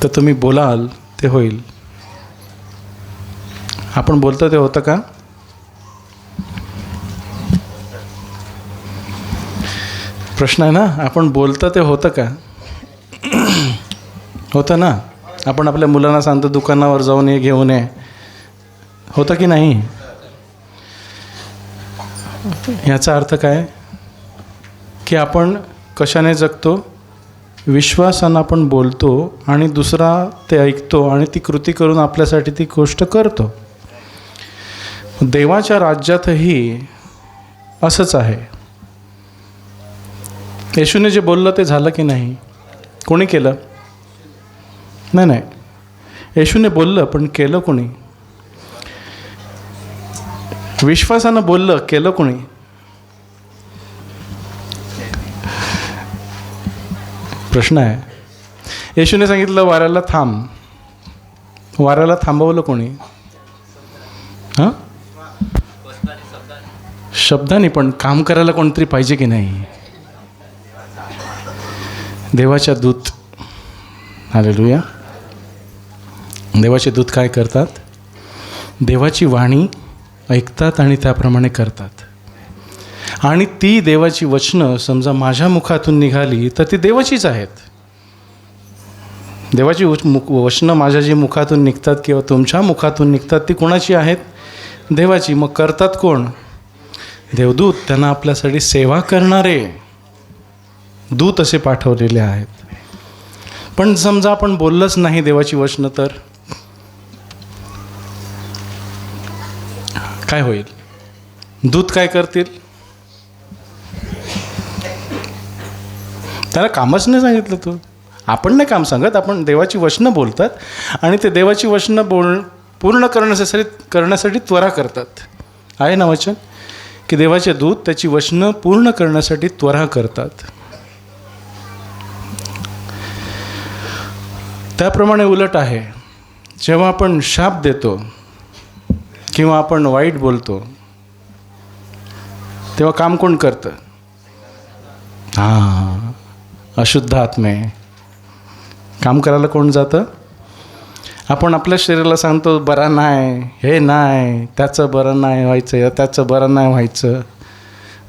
तर तुम्ही बोलाल ते होईल. आपण बोलतो ते होतं का? प्रश्न आहे ना. आपण बोलतो ते होतं का? होतं ना. आपण आपल्या मुलांना सांगतो दुकानावर जाऊन ये, घेऊन ये, होतं की नाही? याचा अर्थ काय की आपण कशाने जगतो? विश्वासानं आपण बोलतो आणि दुसरा ते ऐकतो आणि ती कृती करून आपल्यासाठी ती गोष्ट करतो. देवाच्या राज्यातही असंच आहे. येशूने जे बोललं ते झालं की नाही? कोणी केलं? नाही. येशूने बोललं पण केलं कोणी? विश्वासानं बोललं, केलं कोणी? प्रश्न आहे. येशूने सांगितलं वाऱ्याला थांब, वाऱ्याला थांबवलं कोणी? हां, शब्दाने. पण काम करायला कोणतरी पाहिजे की नाही? देवाच्या दूत. हालेलुया. देवाचे दूत काय करतात? देवाची वाणी ऐकतात आणि त्याप्रमाणे करतात. आणि ती देवाची वचनं समजा माझ्या मुखातून निघाली तर ती देवाचीच आहेत. देवाची वचनं माझ्या जी मुखातून निघतात किंवा तुमच्या मुखातून निघतात ती कोणाची आहेत? देवाची. मग करतात कोण? देवदूत. त्यांना आपल्यासाठी सेवा करणारे दूत असे पाठवलेले आहेत. पण समजा आपण बोललंच नाही देवाची वचनं तर काय होईल? दूत काय करतील? त्याला कामच नाही सांगितलं. तू आपण नाही काम सांगत, आपण देवाची वचनं बोलतात आणि ते देवाची वचनं पूर्ण करण्यासाठी त्वरा करतात. आहे ना वचन की देवाचे दूत त्याची वचनं पूर्ण करण्यासाठी त्वरा करतात. त्याप्रमाणे उलट आहे. जेव्हा आपण शाप देतो किंवा आपण वाईट बोलतो तेव्हा काम कोण करतं? हां, अशुद्ध आत्मे. काम करायला कोण जातं? आपण आपल्या शरीराला सांगतो बरा नाही, हे नाही, त्याचं बरं नाही व्हायचं, त्याचं बरं नाही व्हायचं.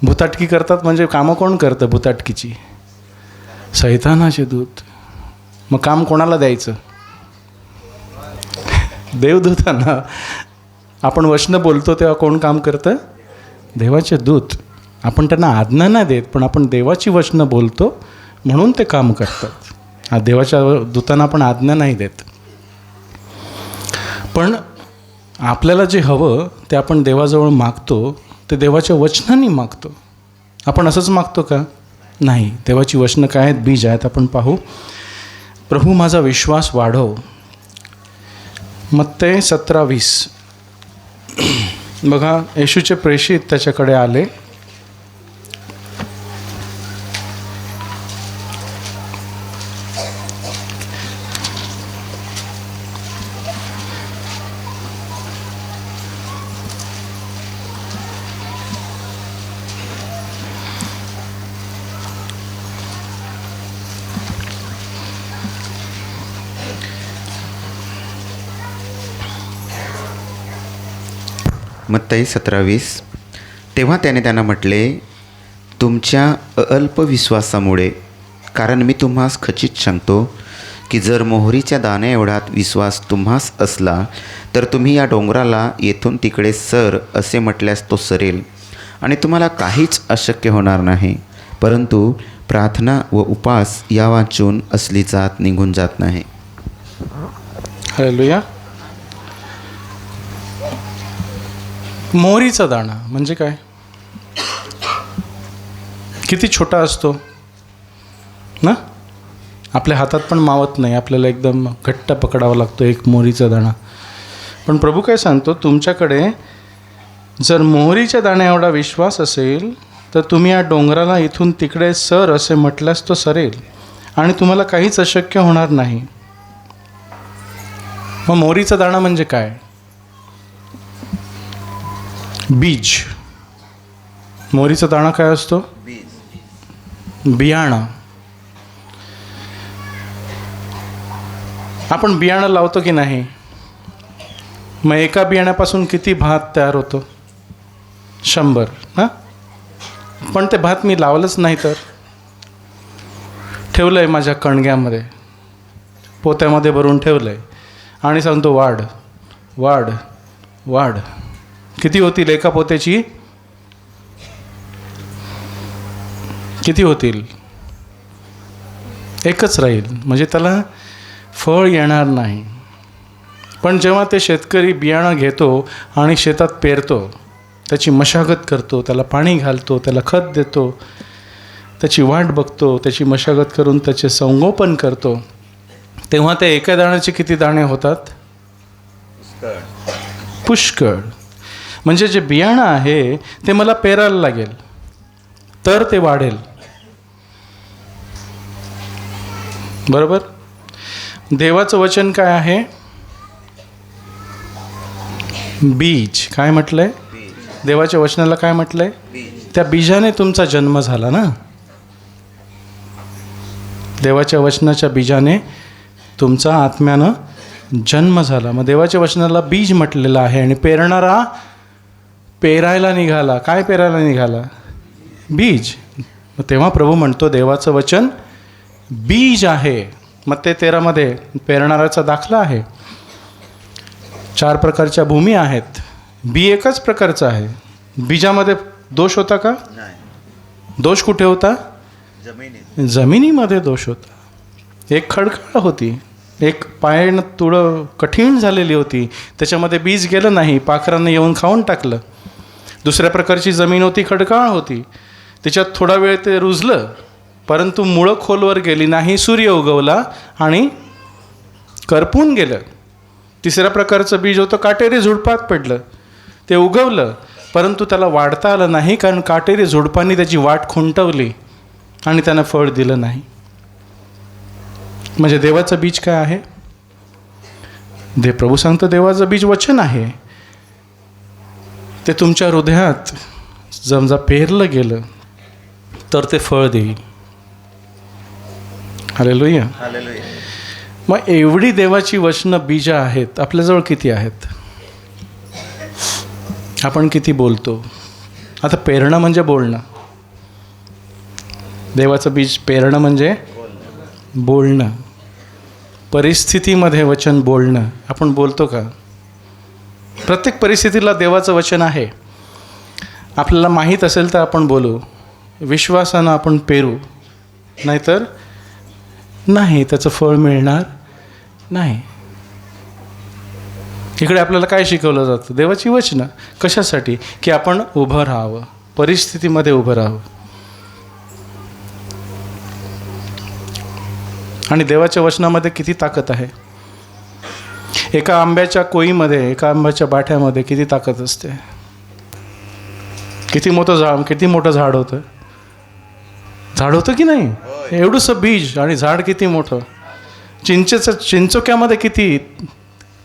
भुताटकी करतात. म्हणजे कामं कोण करतं भुताटकीची? सैतानाचे दूत. मग काम कोणाला द्यायचं? देवदूतांना. आपण वचनं बोलतो तेव्हा कोण काम करतं? देवाचे दूत. आपण त्यांना आज्ञा नाही देत, पण आपण देवाची वचनं बोलतो म्हणून ते काम करतात. देवाच्या दूतांना आपण आज्ञा नाही देत. पण आपल्याला जे हवं ते आपण देवाजवळ मागतो, ते देवाच्या वचनांनी मागतो. आपण असंच मागतो का? नाही. देवाची वचनं काय आहेत? बीज आहेत. आपण पाहू. प्रभू माझा विश्वास वाढव. मत्ते 17:20. बघा, येशूचे प्रेषित त्याच्याकडे आले. मत्ती 17:20. तेव्हा त्याने त्यांना म्हटले, तुमच्या अल्प विश्वासामुळे. कारण मी तुम्हास खचित सांगतो की जर मोहरीच्या दाण्या एवढात विश्वास तुम्हास असला तर तुम्ही या डोंगराला येथून तिकडे सर असे म्हटल्यास तो सरेल आणि तुम्हाला काहीच अशक्य होणार नाही. परंतु प्रार्थना व उपास या वाचून असली जात निघून जात नाही. हालेलुया. मोहरीचा दाणा म्हणजे काय? किती छोटा असतो ना. आपल्या हातात पण मावत नाही. आपल्याला एकदम घट्ट पकडावा लागतो एक मोहरीचा दाणा. पण प्रभू काय सांगतो? तुमच्याकडे जर मोहरीच्या दाण्या एवढा विश्वास असेल तर तुम्ही या डोंगराला इथून तिकडे सर असे म्हटल्यास तो सरेल आणि तुम्हाला काहीच अशक्य होणार नाही. मग मोहरीचा दाणा म्हणजे काय? बीज. मोहरीचा दाणा काय असतो? बियाणं. आपण बियाणं लावतो की नाही? मग एका बियाण्यापासून किती भात तयार होतो? 100 हां. पण ते भात मी लावलंच नाही तर ठेवलं आहे माझ्या कणग्यामध्ये, पोत्यामध्ये भरून ठेवलं आहे आणि सांगतो वाढ वाढ वाढ. किती होतील एका पोत्याची? किती होतील? एकच राहील, म्हणजे त्याला फळ येणार नाही. पण जेव्हा ते शेतकरी बियाणं घेतो आणि शेतात पेरतो, त्याची मशागत करतो, त्याला पाणी घालतो, त्याला खत देतो, त्याची वाट बघतो, त्याची मशागत करून त्याचे संगोपन करतो, तेव्हा ते एका दाण्याचे किती दाणे होतात? पुष्कळ. म्हणजे जे बियाणं आहे ते मला पेरायला लागेल तर ते वाढेल. बरोबर? देवाचं वचन काय आहे? बीज. काय म्हटलंय? देवाच्या वचनाला काय म्हटलंय? त्या बीजाने तुमचा जन्म झाला ना. देवाच्या वचनाच्या बीजाने तुमचा आत्म्यानं जन्म झाला. मग देवाच्या वचनाला बीज म्हटलेलं आहे. आणि पेरणारा पेरायला निघाला. काय पेरायला निघाला? बीज. मग तेव्हा प्रभू म्हणतो देवाचं वचन बीज आहे. मत्ते 13मध्ये पेरणाऱ्याचा दाखला आहे. 4 प्रकारच्या भूमी आहेत. बी एकच प्रकारचं आहे. बीजामध्ये दोष होता का? दोष कुठे होता? जमिनीमध्ये दोष होता. एक खडकाळ होती, एक पायानं थोडं कठीण झालेली होती, त्याच्यामध्ये बीज गेलं नाही, पाखरांनी येऊन खाऊन टाकलं. दुसऱ्या प्रकारची जमीन होती, खडकाळ होती, त्याच्यात थोडा वेळ ते रुजलं, परंतु मुळं खोलवर गेली नाही, सूर्य उगवला आणि करपून गेलं. तिसऱ्या प्रकारचं बीज होतं, काटेरी झुडपात पडलं, ते उगवलं, परंतु त्याला वाढता आलं नाही, कारण काटेरी झुडपांनी त्याची वाट खुंटवली आणि त्यानं फळ दिलं नाही. म्हणजे देवाचं बीज काय आहे? प्रभू सांगतं देवाचं बीज वचन आहे. ते तुमच्या हृदयात समजा पेरलं गेलं तर ते फळ देईल. हालेलुया. मग एवढी देवाची वचनं बीज आहेत. आपल्याजवळ किती आहेत? आपण किती बोलतो? आता पेरणं म्हणजे बोलणं. देवाचं बीज पेरणं म्हणजे बोलणं. परिस्थितीमध्ये वचन बोलणं. आपण बोलतो का? प्रत्येक परिस्थितीला देवाचं वचन आहे. आपल्याला माहीत असेल तर आपण बोलू, विश्वासानं आपण पेरू, नाहीतर नाही, त्याचं फळ मिळणार नाही. इकडे आपल्याला काय शिकवलं जातं? देवाची वचनं. कशासाठी? की आपण उभं राहावं, परिस्थितीमध्ये उभं राहावं. आणि देवाच्या वचनामध्ये किती ताकद आहे. एका आंब्याच्या कोईमध्ये, एका आंब्याच्या बाठ्यामध्ये किती ताकद असते. किती मोठं झाड होतं. झाड होतं की नाही? एवढंसं बीज आणि झाड किती मोठं. चिंचोक्यामध्ये किती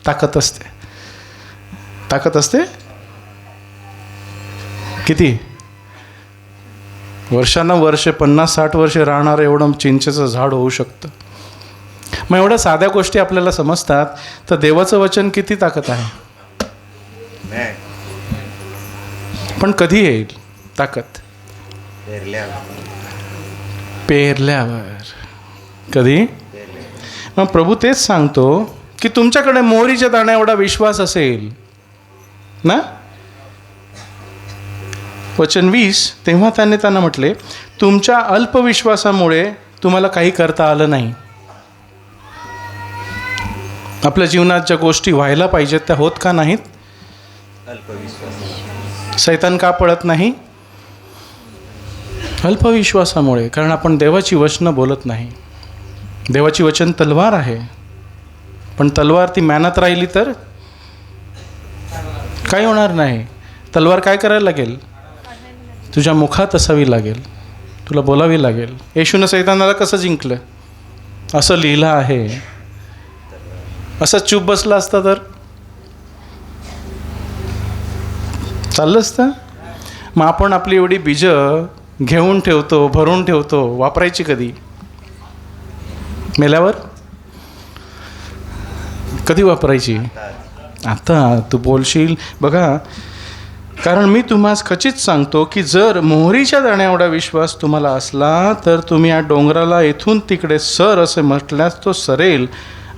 ताकद असते. ताकद असते किती. वर्षानुवर्षे 50-60 वर्षे राहणारं एवढं चिंचेचं झाड होऊ शकतं. मग एवढ्या साध्या गोष्टी आपल्याला समजतात, तर देवाचं वचन किती ताकद आहे. पण कधी येईल ताकद? पेरल्यावर. कधी? मग प्रभू तेच सांगतो की तुमच्याकडे मोहरीच्या दाण्या एवढा विश्वास असेल ना. वचन 20, तेव्हा त्यांना म्हटले तुमच्या अल्पविश्वासामुळे तुम्हाला काही करता आलं नाही. आपल्या जीवनात ज्या गोष्टी व्हायला पाहिजेत त्या होत का नाहीत? सैतान का पळत नाही? अल्पविश्वासामुळे. कारण आपण देवाची वचनं बोलत नाही. देवाची वचन तलवार आहे, पण तलवार ती मॅनात राहिली तर काय होणार नाही. तलवार काय करायला लागेल? तुझ्या मुखात असावी लागेल, तुला बोलावी लागेल. येशूनं सैतानाला कसं जिंकलं? असं लिहिलं आहे. असं चूप बसला असता तर चाललं असतं. मग आपण आपली एवढी बीजं घेऊन ठेवतो, भरून ठेवतो, वापरायची कधी? मेल्यावर. कधी वापरायची? आता तू बोलशील बघा, कारण मी तुम्हाला खचित सांगतो की जर मोहरीच्या दाण्या एवढा विश्वास तुम्हाला असला तर तुम्ही या डोंगराला इथून तिकडे सर असे म्हटल्यास तो सरेल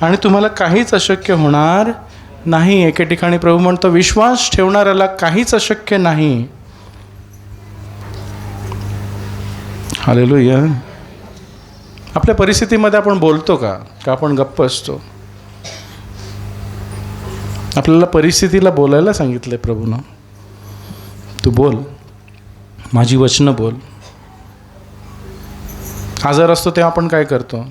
आणि तुम्हाला काहीच अशक्य होणार नाही. एके ठिकाणी प्रभू म्हणतो विश्वास ठेवणाऱ्याला काहीच अशक्य नाही. हालेलुया. आपल्या परिस्थितीमध्ये आपण बोलतो का आपण गप्प असतो? आपल्याला परिस्थितीला बोलायला सांगितलं आहे प्रभूनं. तू बोल, माझी वचनं बोल. आजार असतो तेव्हा आपण काय करतो?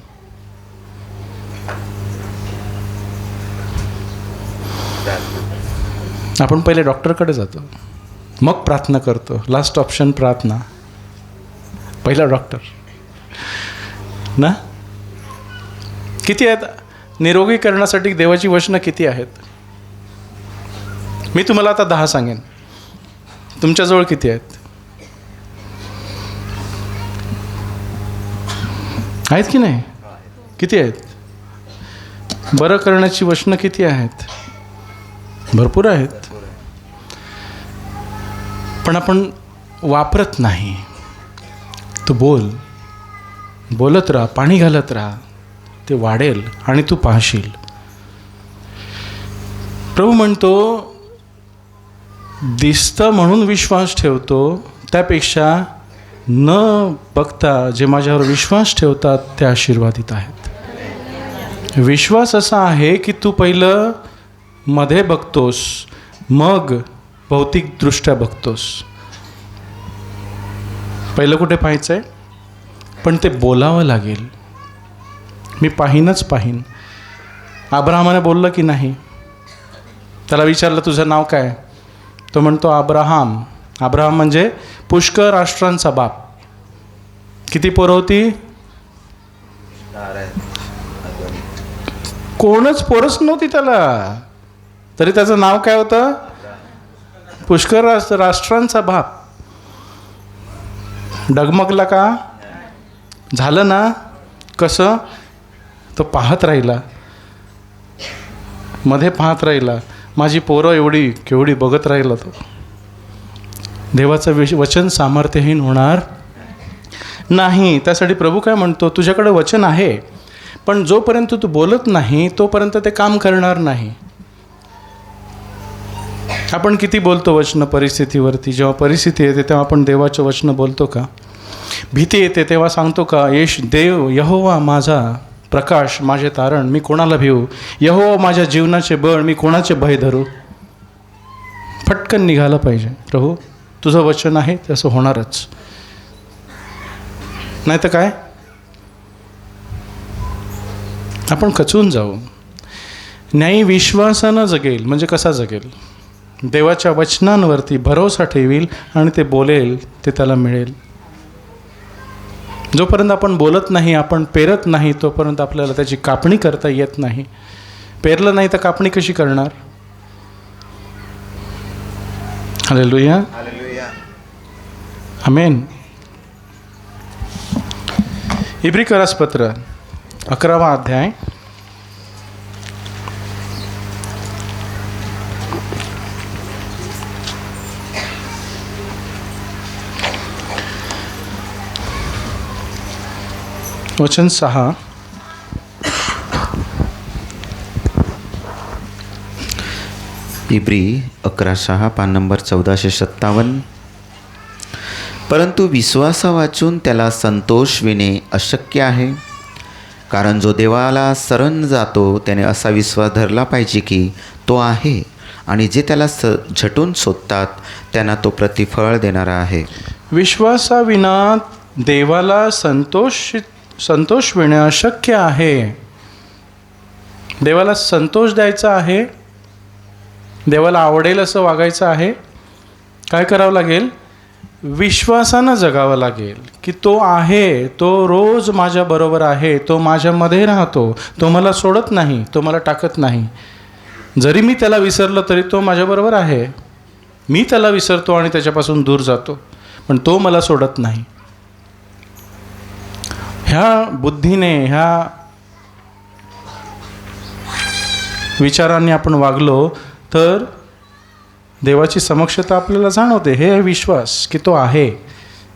आपण पहिले डॉक्टरकडे जातो, मग प्रार्थना करतो. लास्ट ऑप्शन प्रार्थना, पहिला डॉक्टर ना. किती आहेत निरोगी करण्यासाठी देवाची वचनं? किती आहेत? मी तुम्हाला आता 10 सांगेन. तुमच्याजवळ किती आहेत? आहेत की नाही? किती आहेत? बरं करण्याची वचनं किती आहेत? भरपूर आहेत, पण आपण वापरत नाही. तू बोल, बोलत राहा, पाणी घालत राहा, ते वाढेल आणि तू पाहशील. प्रभू म्हणतो दिसतं म्हणून विश्वास ठेवतो, त्यापेक्षा न बघता जे माझ्यावर विश्वास ठेवतात ते आशीर्वादित आहेत. विश्वास असा आहे की तू पहिलं मध्ये बघतोस, मग भौतिकदृष्ट्या बघतोस. पहिलं कुठे पाहायचं आहे? पण ते बोलावं लागेल. मी पाहीनच पाहीन. अब्राहमाने बोललं की नाही? त्याला विचारलं तुझं नाव काय? तो म्हणतो अब्राहम. अब्राहम म्हणजे पुष्कळ राष्ट्रांचा बाप. किती पोरं होती? कोणच पोरच नव्हती त्याला, तरी त्याचं नाव काय होतं? पुष्कळ राष्ट्रांचा बाप. डगमगला का? झालं ना? कसं? तो पाहत राहिला, मध्ये पाहत राहिला. माझी पोरं एवढी केवढी बघत राहिला. तो देवाचं वचन सामर्थ्यहीन होणार नाही. त्यासाठी प्रभू काय म्हणतो, तुझ्याकडे वचन आहे, पण जोपर्यंत तू बोलत नाही तोपर्यंत ते काम करणार नाही. आपण किती बोलतो वचनं परिस्थितीवरती? जेव्हा परिस्थिती येते तेव्हा आपण देवाचं वचनं बोलतो का? भीती येते तेव्हा सांगतो का देव यहोवा माझा प्रकाश, माझे तारण, मी कोणाला भिवू? यहोवा माझ्या जीवनाचे बळ, मी कोणाचे भय धरू? फटकन निघालं पाहिजे. प्रभू तुझं वचन आहे तसं होणारच, नाही तर काय आपण खचून जाऊ. न्यायी विश्वासानं जगेल. म्हणजे कसा जगेल? देवाच्या वचनांवरती भरोसा ठेवील आणि ते बोलेल ते त्याला मिळेल. जोपर्यंत आपण बोलत नाही, आपण पेरत नाही, तोपर्यंत आपल्याला त्याची कापणी करता येत नाही. पेरलं नाही तर कापणी कशी करणार? हालेलुया, आमेन. इब्रिकरासपत्र 11वा अध्याय वचन 6. इब्री 11:6 पान नंबर 1457. परंतु विश्वासा वाचून त्याला संतोष विणे अशक्य आहे, कारण जो देवाला शरण जातो त्याने असा विश्वास धरला पाहिजे की तो आहे, आणि जे त्याला झटून शोधतात त्यांना तो प्रतिफळ देणारा आहे. विश्वासाविना देवाला संतोष विणे अशक्य आहे. देवाला संतोष द्यायचा आहे, देवाला आवडेल असं वागायचं आहे. काय करावं लागेल? विश्वासानं जगावं लागेल की तो आहे, तो रोज माझ्याबरोबर आहे, तो माझ्यामध्ये राहतो, तो मला सोडत नाही, तो मला टाकत नाही. जरी मी त्याला विसरलं तरी तो माझ्याबरोबर आहे. मी त्याला विसरतो आणि त्याच्यापासून दूर जातो, पण तो मला सोडत नाही. ह्या बुद्धीने, ह्या विचारांनी आपण वागलो तर देवाची समक्षता आपल्याला जाणवते. हे विश्वास की तो आहे,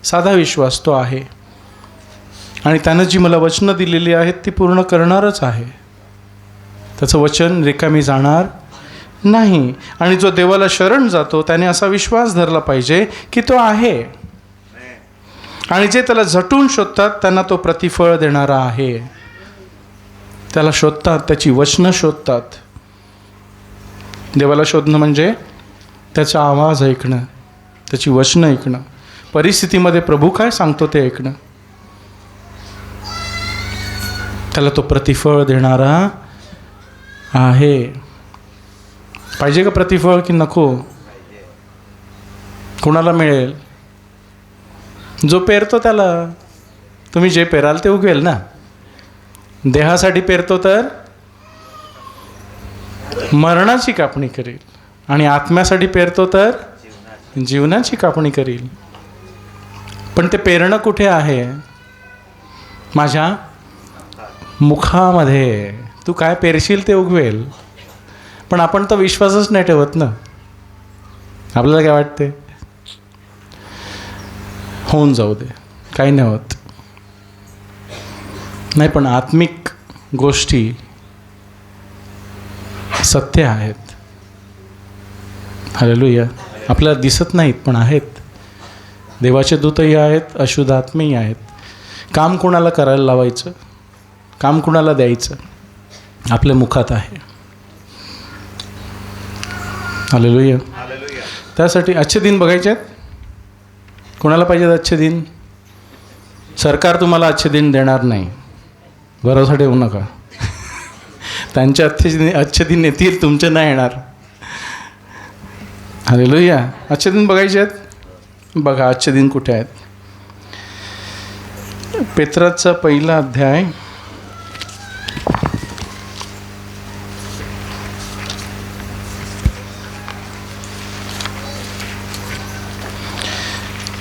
साधा विश्वास तो आहे, आणि त्यानं जी मला वचनं दिलेली आहेत ती पूर्ण करणारच आहे. त्याचं वचन रिकामी जाणार नाही. आणि जो देवाला शरण जातो त्याने असा विश्वास धरला पाहिजे की तो आहे, आणि जे त्याला झटून शोधतात त्यांना तो प्रतिफळ देणारा आहे. त्याला शोधतात, त्याची वचनं शोधतात. देवाला शोधणं म्हणजे त्याचा आवाज ऐकणं, त्याची वचनं ऐकणं, परिस्थितीमध्ये प्रभू काय सांगतो ते ऐकणं. त्याला तो प्रतिफळ देणारा आहे. पाहिजे का प्रतिफळ की नको? कुणाला मिळेल? जो पेरतो त्याला. तुम्ही जे पेराल ते उगवेल ना. देहासाठी पेरतो तर मरणाची कापणी करील, आणि आत्म्यासाठी पेरतो तर जीवनाची कापणी करील. पण ते पेरणं कुठे आहे? माझ्या मुखामध्ये. तू काय पेरशील ते उगवेल. पण आपण तर विश्वासच नाही ठेवत ना. आपल्याला काय वाटते? होऊन जाऊ दे, काही नाही होत. नाही, पण आत्मिक गोष्टी सत्य आहेत. हालेलुया. आपल्याला दिसत नाहीत पण आहेत. देवाचे दूतही आहेत, अशुद्ध आत्मेही आहेत. काम कोणाला करायला लावायचं, काम कुणाला द्यायचं, आपल्या मुखात आहे. हालेलुया. त्यासाठी अच्छे दिन बघायचे आहेत. कोणाला पाहिजेत अच्छे दिन? सरकार तुम्हाला अच्छे दिन देणार नाही, भरोसा ठेवू नका. त्यांचे अच्छे दिन येतील, तुमचे नाही येणार. हालेलुया. अच्छे दिन बघायचे आहेत. बघा अच्छे दिन कुठे आहेत. पेत्राचा पहिला अध्याय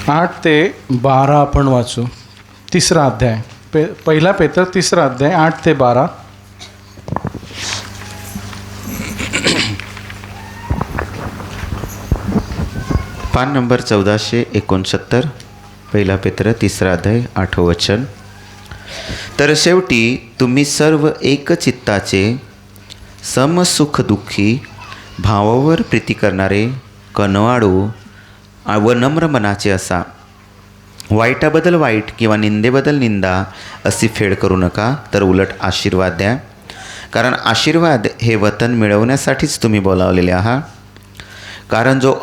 8 ते 12 आपण वाचू. तिसरा अध्याय, पहिला पेत्र तिसरा अध्याय 8 ते 12. पान नंबर 1469, पहिला पेत्र तिसरा अध्याय 8 वचन. तर शेवटी तुम्ही सर्व एकचित्ताचे, समसुख दुःखी, भावावर प्रीती करणारे, कनवाळू व नम्र मनाचे असा. वाईटाबद्दल वाईट किंवा निंदेबद्दल निंदा अशी फेड करू नका, तर उलट आशीर्वाद द्या. कारण आशीर्वाद हे वतन मिळवण्यासाठीच तुम्ही बोलावलेले आहात. कारण जो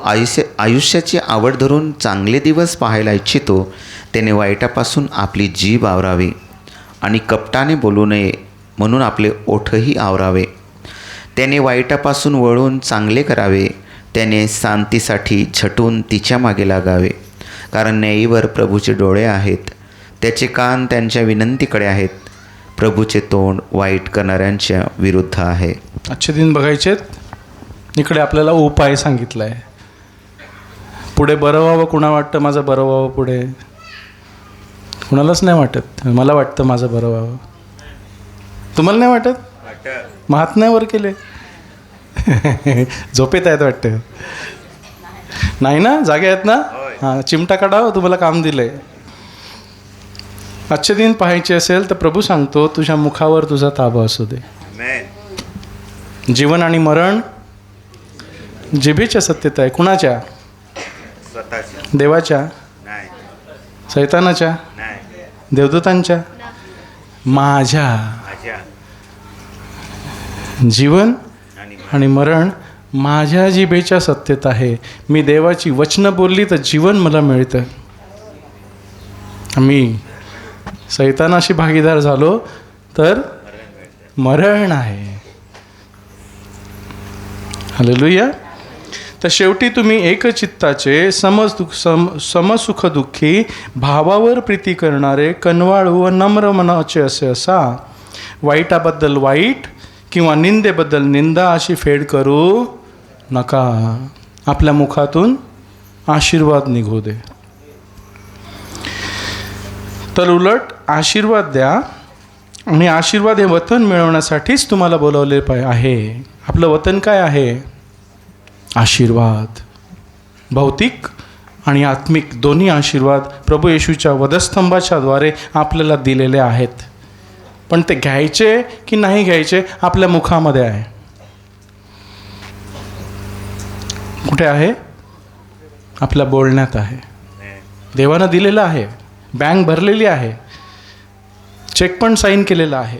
आयुष्याची आवड धरून चांगले दिवस पाहायला इच्छितो त्याने वाईटापासून आपली जीभ आवरावी, आणि कपटाने बोलू नये म्हणून आपले ओठही आवरावे. त्याने वाईटापासून वळून चांगले करावे, त्याने शांतीसाठी झटून तिच्या मागे लागावे. कारण न्यायीवर प्रभूचे डोळे आहेत, त्याचे कान त्यांच्या विनंतीकडे आहेत. प्रभूचे तोंड वाईट करणाऱ्यांच्या विरुद्ध आहे. अच्छे दिन बघायचेत. इकडे आपल्याला उपाय सांगितला आहे. पुढे बरं व्हावं. कुणा वाटतं माझं बरं व्हावं पुढे? कुणालाच नाही वाटत. मला वाटतं माझं बरं व्हावं. तुम्हाला नाही वाटत? मग हात नाही वर केले. झोपेत आहेत वाटतं. नाही ना? जागे आहेत ना? हां, चिमटा काढावं. तुम्हाला काम दिलं आहे. अच्छे दिन पाहायचे असेल तर प्रभू सांगतो तुझ्या मुखावर तुझा ताबा असू दे. जीवन आणि मरण जिभेच्या सत्यता आहे. कुणाच्या? देवाच्या? सैतानाच्या? देवदूतांच्या? माझ्या. जीवन आणि मरण माझ्या जिभेच्या सत्यत आहे. मी देवाची वचनं बोलली तर जीवन मला मिळतं. मी सैतानाशी भागीदार झालो तर मरण आहे. हालेलुया. तर शेवटी तुम्ही एकचित्ताचे, समसुख दुःखी, भावावर प्रीती करणारे, कनवाळू व नम्र मनाचे असा. वाईटाबद्दल वाईट किंवा निंदेबद्दल निंदा अशी फेड करू नका. आपल्या मुखातून आशीर्वाद निघू दे. तर उलट आशीर्वाद द्या, आणि आशीर्वाद हे वतन मिळवण्यासाठीच तुम्हाला बोलावले आहे. आपलं वतन काय आहे? आशीर्वाद. भौतिक आणि आत्मिक दोन्ही आशीर्वाद प्रभू येशूच्या वधस्तंभाच्या द्वारे आपल्याला दिलेले आहेत. पण ते घ्यायचे की नाही घ्यायचे आपल्या मुखामध्ये आहे. कुठे आहे? आपल्या बोलण्यात आहे. देवानं दिलेलं आहे, बँक भरलेली आहे, चेक पण साईन केलेला आहे.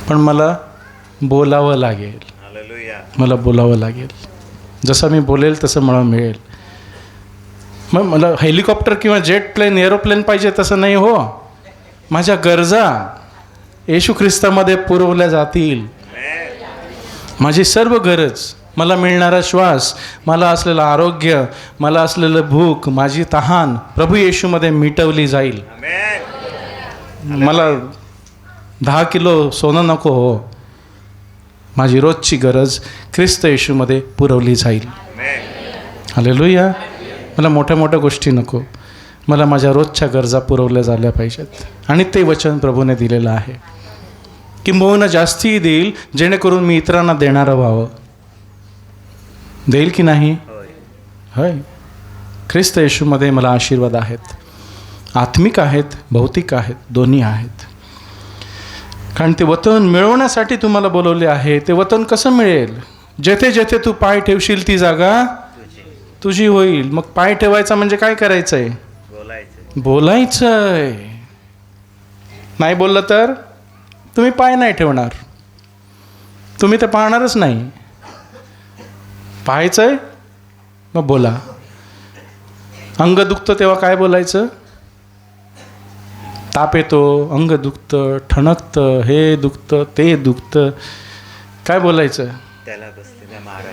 पण मला बोलावं लागेल. मला बोलावं लागेल. जसं मी बोलेल तसं मला मिळेल. मग मला हेलिकॉप्टर किंवा जेट प्लेन एरोप्लेन पाहिजे तसं नाही हो. माझ्या गरजा येशू ख्रिस्तामध्ये पुरवल्या जातील. माझी सर्व गरज, मला मिळणारा श्वास, मला असलेलं आरोग्य, मला असलेलं भूक, माझी तहान प्रभू येशूमध्ये मिटवली जाईल. मला 10 किलो सोनं नको हो. माझी रोजची गरज ख्रिस्त येशूमध्ये पुरवली जाईल. हालेलुया. मला मोठ्या मोठ्या गोष्टी नको. मला माझ्या रोजच्या गरजा पुरवल्या झाल्या पाहिजेत. आणि ते वचन प्रभूने दिलेलं आहे. किंबहुना जास्तीही देईल, जेणेकरून मी इतरांना देणारं व्हावं. देईल की नाही? होय. ख्रिस्त येशूमध्ये मला आशीर्वाद आहेत. आत्मिक आहेत, भौतिक आहेत, दोन्ही आहेत. कारण ते वतन मिळवण्यासाठी तुम्हाला बोलवले आहे. ते वतन कसं मिळेल? जेथे जेथे तू पाय ठेवशील ती जागा तुझी होईल. मग पाय ठेवायचा म्हणजे काय करायचं आहे? बोलायचं आहे. नाही बोललं तर तुम्ही पाय नाही ठेवणार. तुम्ही ते पाहणारच नाही. पाहायचं आहे मग बोला. अंग दुखतं तेव्हा काय बोलायचं? ताप येतो, अंग दुखतं, ठणकतं, हे दुखतं, ते दुखतं, काय बोलायचं?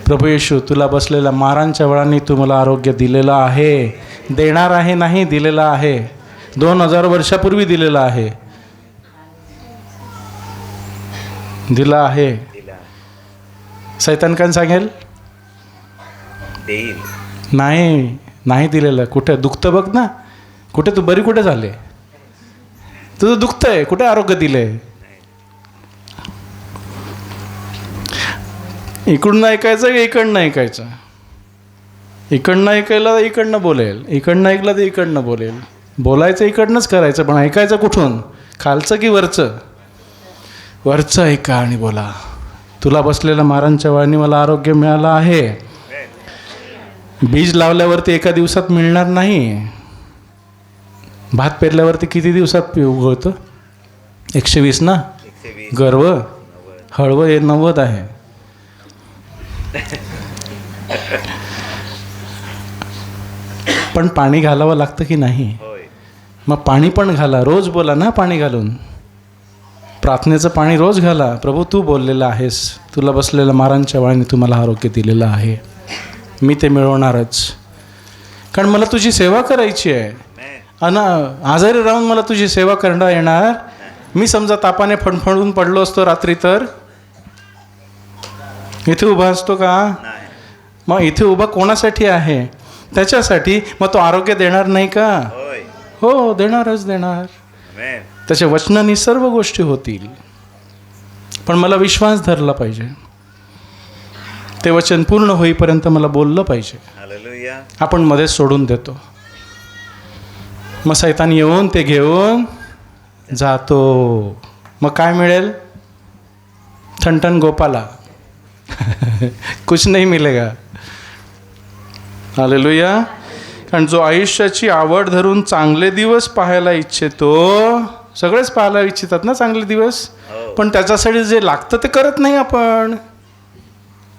प्रभू येशू, तुला बसलेल्या मारांच्या वेळाने तू मला आरोग्य दिलेलं आहे, देणार आहे, नाही दिलेलं आहे, 2000 वर्षापूर्वी दिलेलं आहे, दिला आहे. सैतान काय सांगेल? नाही, नाही दिलेलं. कुठे दुखतं बघ ना. कुठे तू बरी कुठे झाले? तुझं दुखतंय, कुठे आरोग्य दिलंय? इकडून ऐकायचं की इकडनं ऐकायचं? इकडनं ऐकायला इकडनं बोलेल, इकडनं ऐकलं तर इकडनं बोलेल. बोलायचं इकडनंच करायचं, पण ऐकायचं कुठून? खालचं की वरचं? वरचं ऐका आणि बोला. तुला बसलेल्या मारांच्या वळणी मला आरोग्य मिळालं आहे. बीज लावल्यावरती एका दिवसात मिळणार नाही. भात पेरल्यावरती किती दिवसात उगवतं? 120 ना. गर्व हळवं हे 90 आहे. पण पाणी घालावं लागतं की नाही? मग पाणी पण घाला. रोज बोला ना पाणी घालून. प्रार्थनेचं पाणी रोज घाला. प्रभू तू बोललेलं आहेस, तुला बसलेल्या मारांच्या वाळीने तू मला आरोग्य दिलेलं आहे. मी ते मिळवणारच, कारण मला तुझी सेवा करायची आहे. आणि आजारी राहून मला तुझी सेवा करता येणार? मी समजा तापाने फणफणून पडलो असतो रात्री तर इथे उभा असतो का? मग इथे उभा कोणासाठी आहे? त्याच्यासाठी. मग तो आरोग्य देणार नाही का? हो, देणारच देणार. त्याच्या वचनाने सर्व गोष्टी होतील. पण मला विश्वास धरला पाहिजे. ते वचन पूर्ण होईपर्यंत मला बोललं पाहिजे. आपण मध्येच सोडून देतो. मग सैतान येऊन ते घेऊन जातो. मग काय मिळेल? ठणठण गोपाला. कुछ नहीं मिलेगा. हालेलुया. कारण जो आयुष्याची आवड धरून चांगले दिवस पाहायला इच्छितो, सगळेच पाहायला इच्छितात ना चांगले दिवस, पण त्याच्यासाठी जे लागतं ते करत नाही आपण.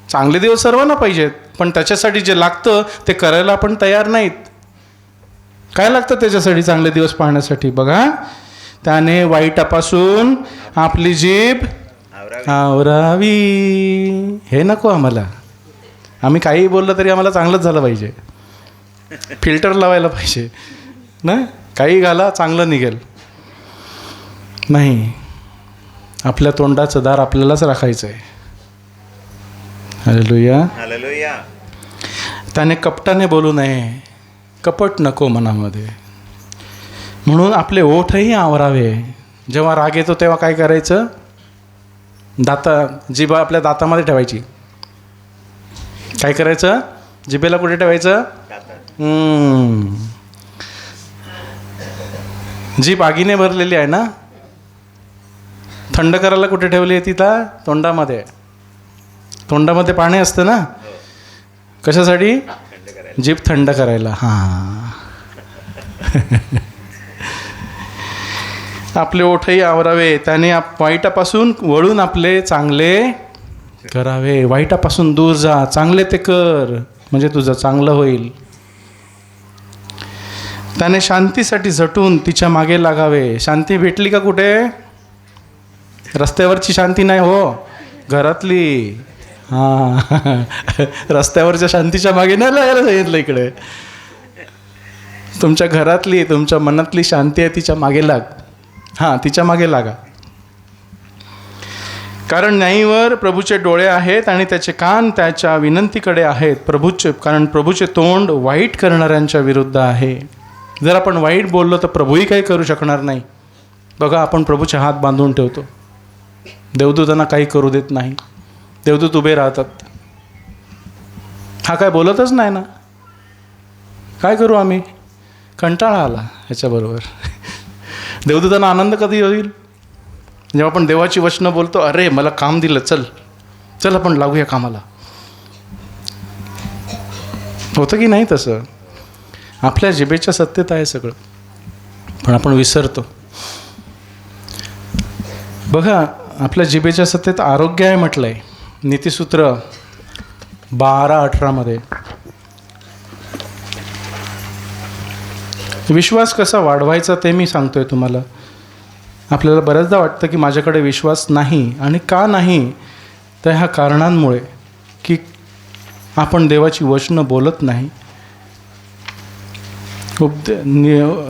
चांगले दिवस सर्वांना पाहिजेत, पण त्याच्यासाठी जे लागतं ते करायला आपण तयार नाहीत. काय लागतं त्याच्यासाठी? चांगले दिवस पाहण्यासाठी बघा, त्याने वाईटापासून आपली जीभ आवरावी. हे नको आम्हाला. आम्ही काही बोललं तरी आम्हाला चांगलंच झालं पाहिजे. फिल्टर लावायला पाहिजे ना. काही घाला, चांगलं निघेल. नाही, आपल्या तोंडाचं दार आपल्यालाच राखायचं आहे. हालेलुया. हालेलुया. त्याने कपटाने बोलू नये. कपट नको मनामध्ये. म्हणून आपले ओठही आवरावे. जेव्हा राग येतो तेव्हा काय करायचं? जिभा आपल्या दातामध्ये ठेवायची. काय करायचं? जिभेला कुठे ठेवायचं? जीभ आगीने भरलेली आहे ना, थंड करायला कुठे ठेवली आहे? तिथं तोंडामध्ये. तोंडामध्ये पाणी असतं ना, कशासाठी? जीभ थंड करायला. हां. आपले ओठही आवरावे, त्याने वाईटापासून वळून आपले चांगले करावे. वाईटापासून दूर जा, चांगले ते कर, म्हणजे तुझं चांगलं होईल. त्याने शांतीसाठी झटून तिच्या मागे लागावे. शांती भेटली का कुठे? रस्त्यावरची शांती नाही हो, घरातली. हां. रस्त्यावरच्या शांतीच्या मागे नाही लागायला सांगितलं इकडे. तुमच्या घरातली, तुमच्या मनातली शांती आहे, तिच्या मागे लाग. हां, तिच्या मागे लागा. कारण न्यायीवर प्रभूचे डोळे आहेत आणि त्याचे कान त्याच्या विनंतीकडे आहेत. कारण प्रभूचे तोंड वाईट करणाऱ्यांच्या विरुद्ध आहे. जर आपण वाईट बोललो तर प्रभूही काही करू शकणार नाही. बघा, आपण प्रभूचे हात बांधून ठेवतो, देवदूतांना काही करू देत नाही. देवदूत उभे राहतात, हा काय बोलतच नाही ना, काय करू आम्ही? कंटाळा आला ह्याच्याबरोबर. देवदूतांना आनंद कधी होईल? जेव्हा आपण देवाची वचनं बोलतो, अरे मला काम दिलं, चल आपण लागूया कामाला. होतं की नाही तसं? आपल्या जिभेच्या सत्तेत आहे सगळं, पण आपण विसरतो. बघा, आपल्या जिभेच्या सत्तेत आरोग्य आहे म्हटलं आहे. नीतिसूत्र 12:18 विश्वास कसा वाढवायचा ते मी सांगतोय तुम्हाला. आपल्याला बऱ्याचदा वाटतं की माझ्याकडे विश्वास नाही, आणि का नाही? तर ह्या कारणांमुळे की आपण देवाची वचनं बोलत नाही.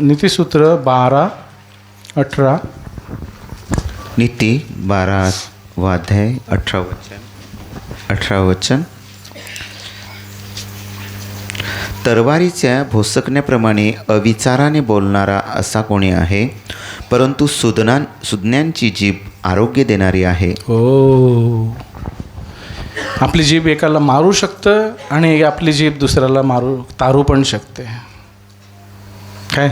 नीतिसूत्र 12:18. नीती 12 अध्याय 18 वचन. तरवारीच्या भोसकण्याप्रमाणे अविचाराने बोलणारा असा कोणी आहे, परंतु सुज्ञांची जीभ आरोग्य देणारी आहे. हो, आपली जीभ एकाला मारू शकतं आणि आपली जीभ दुसऱ्याला तारू पण शकते. काय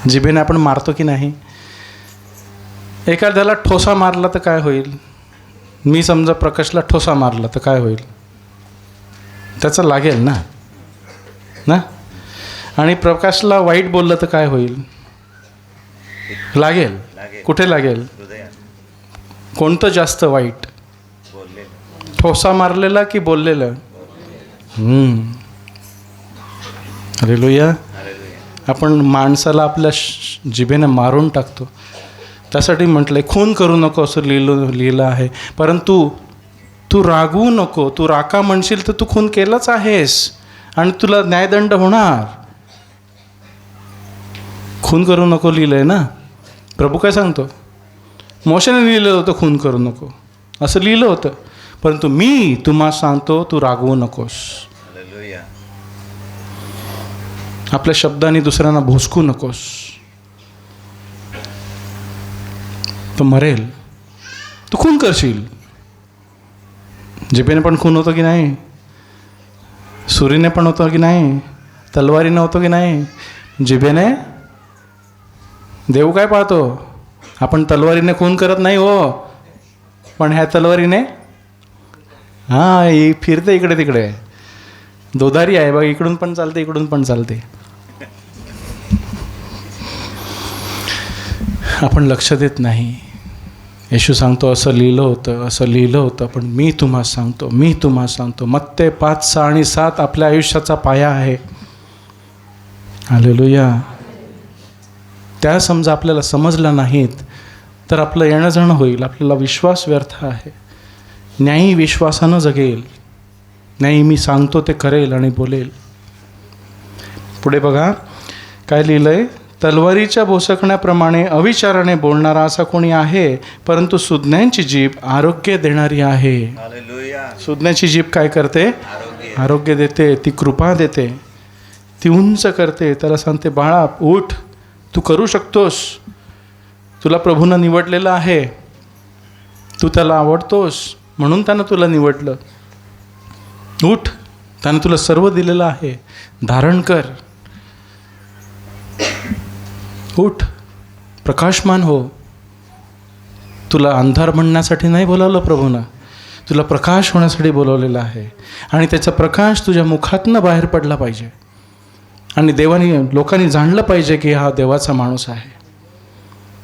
जिभेने आपण मारतो की नाही? एखाद्याला ठोसा मारला तर काय होईल? मी समजा प्रकाशला ठोसा मारला तर काय होईल? त्याचं लागेल ना. आणि प्रकाशला वाईट बोललं तर काय होईल? लागेल. कुठे लागेल? कोणतं जास्त वाईट? ठोसा मारलेला की बोललेलं? हालेलुया. आपण माणसाला आपल्या जिभेने मारून टाकतो. त्यासाठी म्हटलंय, खून करू नको असं लिहिलं आहे. परंतु तू रागवू नको. तू राका म्हणशील तर तू खून केलंच आहेस आणि तुला न्यायदंड होणार. खून करू नको लिहिलंय ना. प्रभू काय सांगतो? मोशेने लिहिलं होतं खून करू नको असं लिहिलं होतं, परंतु मी तुम्हाला सांगतो तू रागवू नकोस. आपल्या शब्दांनी दुसऱ्यांना भोसकू नकोस. तो मरेल. तू खून करशील. जिभेने पण खून होतो की नाही? सुरीने पण होतो की नाही? तलवारीने होतो की नाही? जिभेने. देव काय पाहतो? आपण तलवारीने खून करत नाही हो, पण ह्या तलवारीने ही फिरते इकडे तिकडे. दोधारी आहे बघ, इकडून पण चालते इकडून पण चालते. आपण लक्ष देत नाही. येशू सांगतो असं लिहिलं होतं, पण मी तुम्हाला सांगतो. मत्ते 5, 6 आणि 7 आपल्या आयुष्याचा पाया आहे. हालेलुया. त्या समजा आपल्याला समजला नाहीत तर आपलं येणं जाणं होईल. आपल्याला विश्वास व्यर्थ आहे. न्यायी विश्वासानं जगेल. न्यायी मी सांगतो ते करेल आणि बोलेल. पुढे बघा काय लिहिलंय. तलवारीच्या भोसकण्याप्रमाणे अविचाराने बोलणारा असा कोणी आहे, परंतु सुज्ञांची जीभ आरोग्य देणारी आहे. सुज्ञाची जीभ काय करते? आरोग्य देते. ती कृपा देते. ती उंच करते. त्याला सांगते, बाळा उठ, तू करू शकतोस. तुला प्रभूनं निवडलेलं आहे. तू त्याला आवडतोस म्हणून त्यानं तुला निवडलं. उठ, त्यानं तुला सर्व दिलेलं आहे, धारण कर. उठ, प्रकाशमान हो. तुला अंधार म्हणण्यासाठी नाही बोलावलं प्रभूनं, तुला प्रकाश होण्यासाठी बोलवलेलं आहे. आणि त्याचा प्रकाश तुझ्या मुखातनं बाहेर पडला पाहिजे आणि लोकांनी जाणलं पाहिजे की हा देवाचा माणूस आहे.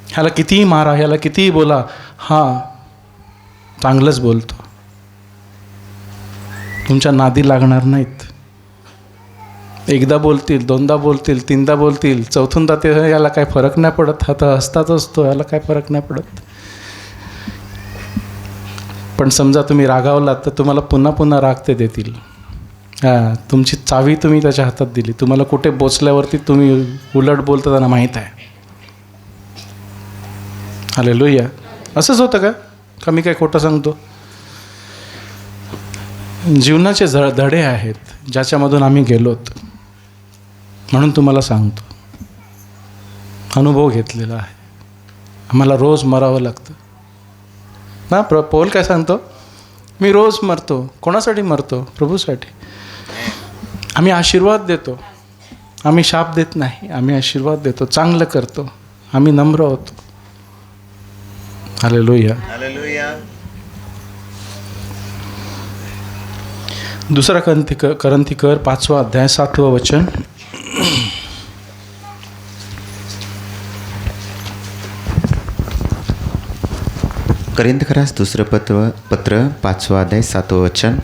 ह्याला कितीही मारा, ह्याला कितीही बोला, हा चांगलंच बोलतो. तुमच्या नादी लागणार नाहीत. एकदा बोलतील, दोनदा बोलतील, तीनदा बोलतील, चौथ्यांदा ते याला काय फरक नाही पडत, हा तर हसताच असतो, याला काय फरक नाही पडत. पण समजा तुम्ही रागावलात तर तुम्हाला पुन्हा पुन्हा राग ते देतील. तुमची चावी तुम्ही त्याच्या हातात दिली. तुम्हाला कुठे बोचल्यावरती तुम्ही उलट बोलता त्यांना माहीत आहे. हालेलुया. असंच होतं का मी काय खोटं सांगतो? जीवनाचे धडे आहेत ज्याच्यामधून आम्ही गेलोत, म्हणून तुम्हाला सांगतो. अनुभव घेतलेला आहे. आम्हाला रोज मरावं लागतं ना. पौल काय सांगतो? मी रोज मरतो. कोणासाठी मरतो? प्रभूसाठी. आम्ही आशीर्वाद देतो, आम्ही शाप देत नाही, आम्ही आशीर्वाद देतो, चांगलं करतो, आम्ही नम्र होतो. हालेलुया. दुसरा करंथीकर 5वा अध्याय 7वं वचन. करिंथकरास दुसरं पत्र 5वा अध्याय 7वं वचन,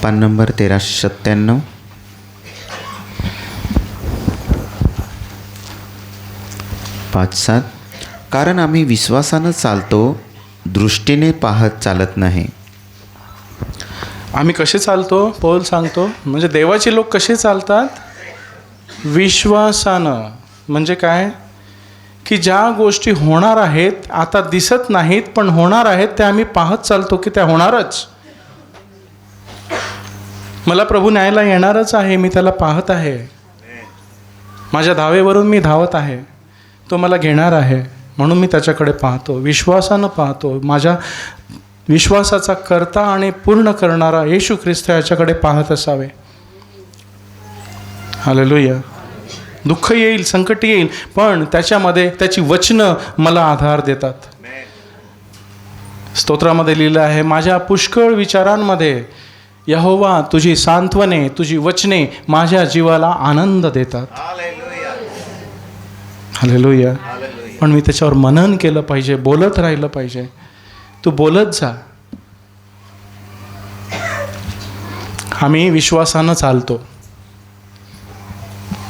पान नंबर 1397. 5:7. कारण आम्ही विश्वासानं चालतो, दृष्टीने पाहत चालत नाही. आम्ही कसे चालतो? पौल सांगतो म्हणजे देवाचे लोक कसे चालतात? विश्वासानं. म्हणजे काय? की ज्या गोष्टी होणार आहेत, आता दिसत नाहीत पण होणार आहेत, त्या आम्ही पाहत चालतो की त्या होणारच. मला प्रभू न्यायला येणारच आहे, मी त्याला पाहत आहे. माझ्या धावेवरून मी धावत आहे, तो मला घेणार आहे, म्हणून मी त्याच्याकडे पाहतो, विश्वासानं पाहतो. माझ्या विश्वासाचा कर्ता आणि पूर्ण करणारा येशू ख्रिस्त याच्याकडे पाहत असावे. हालेलुया. दुःख येईल, संकट येईल, पण त्याच्यामध्ये त्याची वचनं मला आधार देतात. स्तोत्रामध्ये लिहिलं आहे, माझ्या पुष्कळ विचारांमध्ये यहोवा तुझी सांत्वने, तुझी वचने माझ्या जीवाला आनंद देतात. हालेलुया. पण मी त्याच्यावर मनन केलं पाहिजे, बोलत राहिलं पाहिजे. तू बोलत जा. आम्ही विश्वासानं चालतो,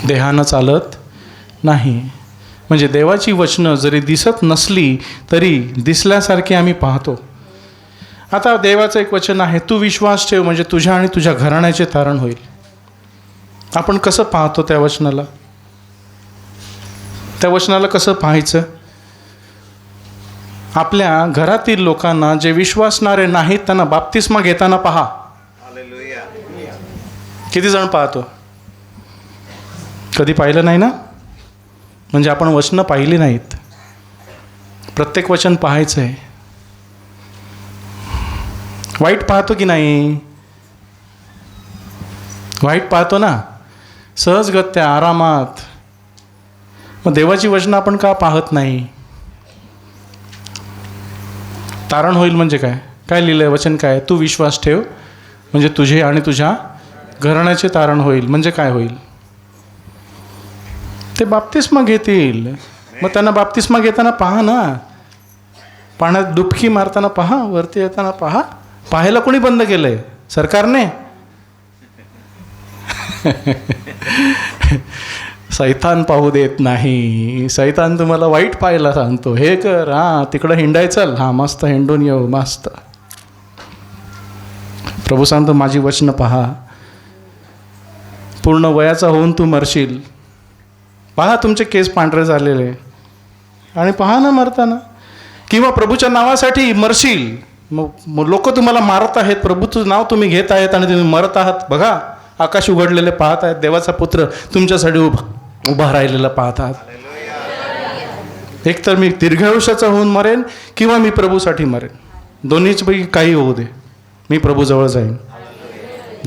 देहानं चालत नाही. म्हणजे देवाची वचनं जरी दिसत नसली तरी दिसल्यासारखी आम्ही पाहतो. आता देवाचं एक वचन आहे, तू विश्वास ठेव म्हणजे तुझ्या आणि तुझ्या घराण्याचे तारण होईल. आपण कसं पाहतो त्या वचनाला? त्या वचनाला कसं पाहायचं? आपल्या घरातील लोकांना जे विश्वासणारे नाहीत त्यांना बाप्तिस्मा घेताना पहा. किती जण पाहतो? कधी पाहिलं नाही ना? म्हणजे आपण वचनं पाहिली नाहीत. प्रत्येक वचन पाहायचं आहे. वाईट पाहतो की नाही? वाईट पाहतो ना, सहजगत्या आरामात. मग देवाची वचनं आपण का पाहत नाही? तारण होईल म्हणजे काय? काय लिहिलंय वचन? काय? तू विश्वास ठेव म्हणजे तुझे आणि तुझ्या घराण्याचे तारण होईल. म्हणजे काय होईल? ते बाप्तिस्मा घेतील. मग त्यांना बाप्तिस्मा घेताना पहा ना, पाण्यात डुबकी मारताना पहा, वरती येताना पहा. पाहायला कोणी बंद केलंय? सरकारने. सैतान पाहू देत नाही. सैतान तुम्हाला वाईट पाहायला सांगतो, हे कर, हां तिकडं हिंडायचं, हां मस्त हिंडून येऊ, मस्त. प्रभू सांगतो माझी वचनं पहा. पूर्ण वयाचा होऊन तू मरशील, पहा तुमचे केस पांढरे झालेले, आणि पहा ना मरताना. किंवा प्रभूच्या नावासाठी मरशील, मग लोक तुम्हाला मारत आहेत, प्रभूचं नाव तुम्ही घेत आहेत आणि तुम्ही मरत आहात. बघा आकाश उघडलेले पाहत आहेत, देवाचा पुत्र तुमच्यासाठी उभा राहिलेला पाहत आहात. एकतर मी दीर्घायुष्याचा होऊन मरेन किंवा मी प्रभूसाठी मरेन. दोन्हीचपैकी काही होऊ दे, मी प्रभूजवळ जाईन.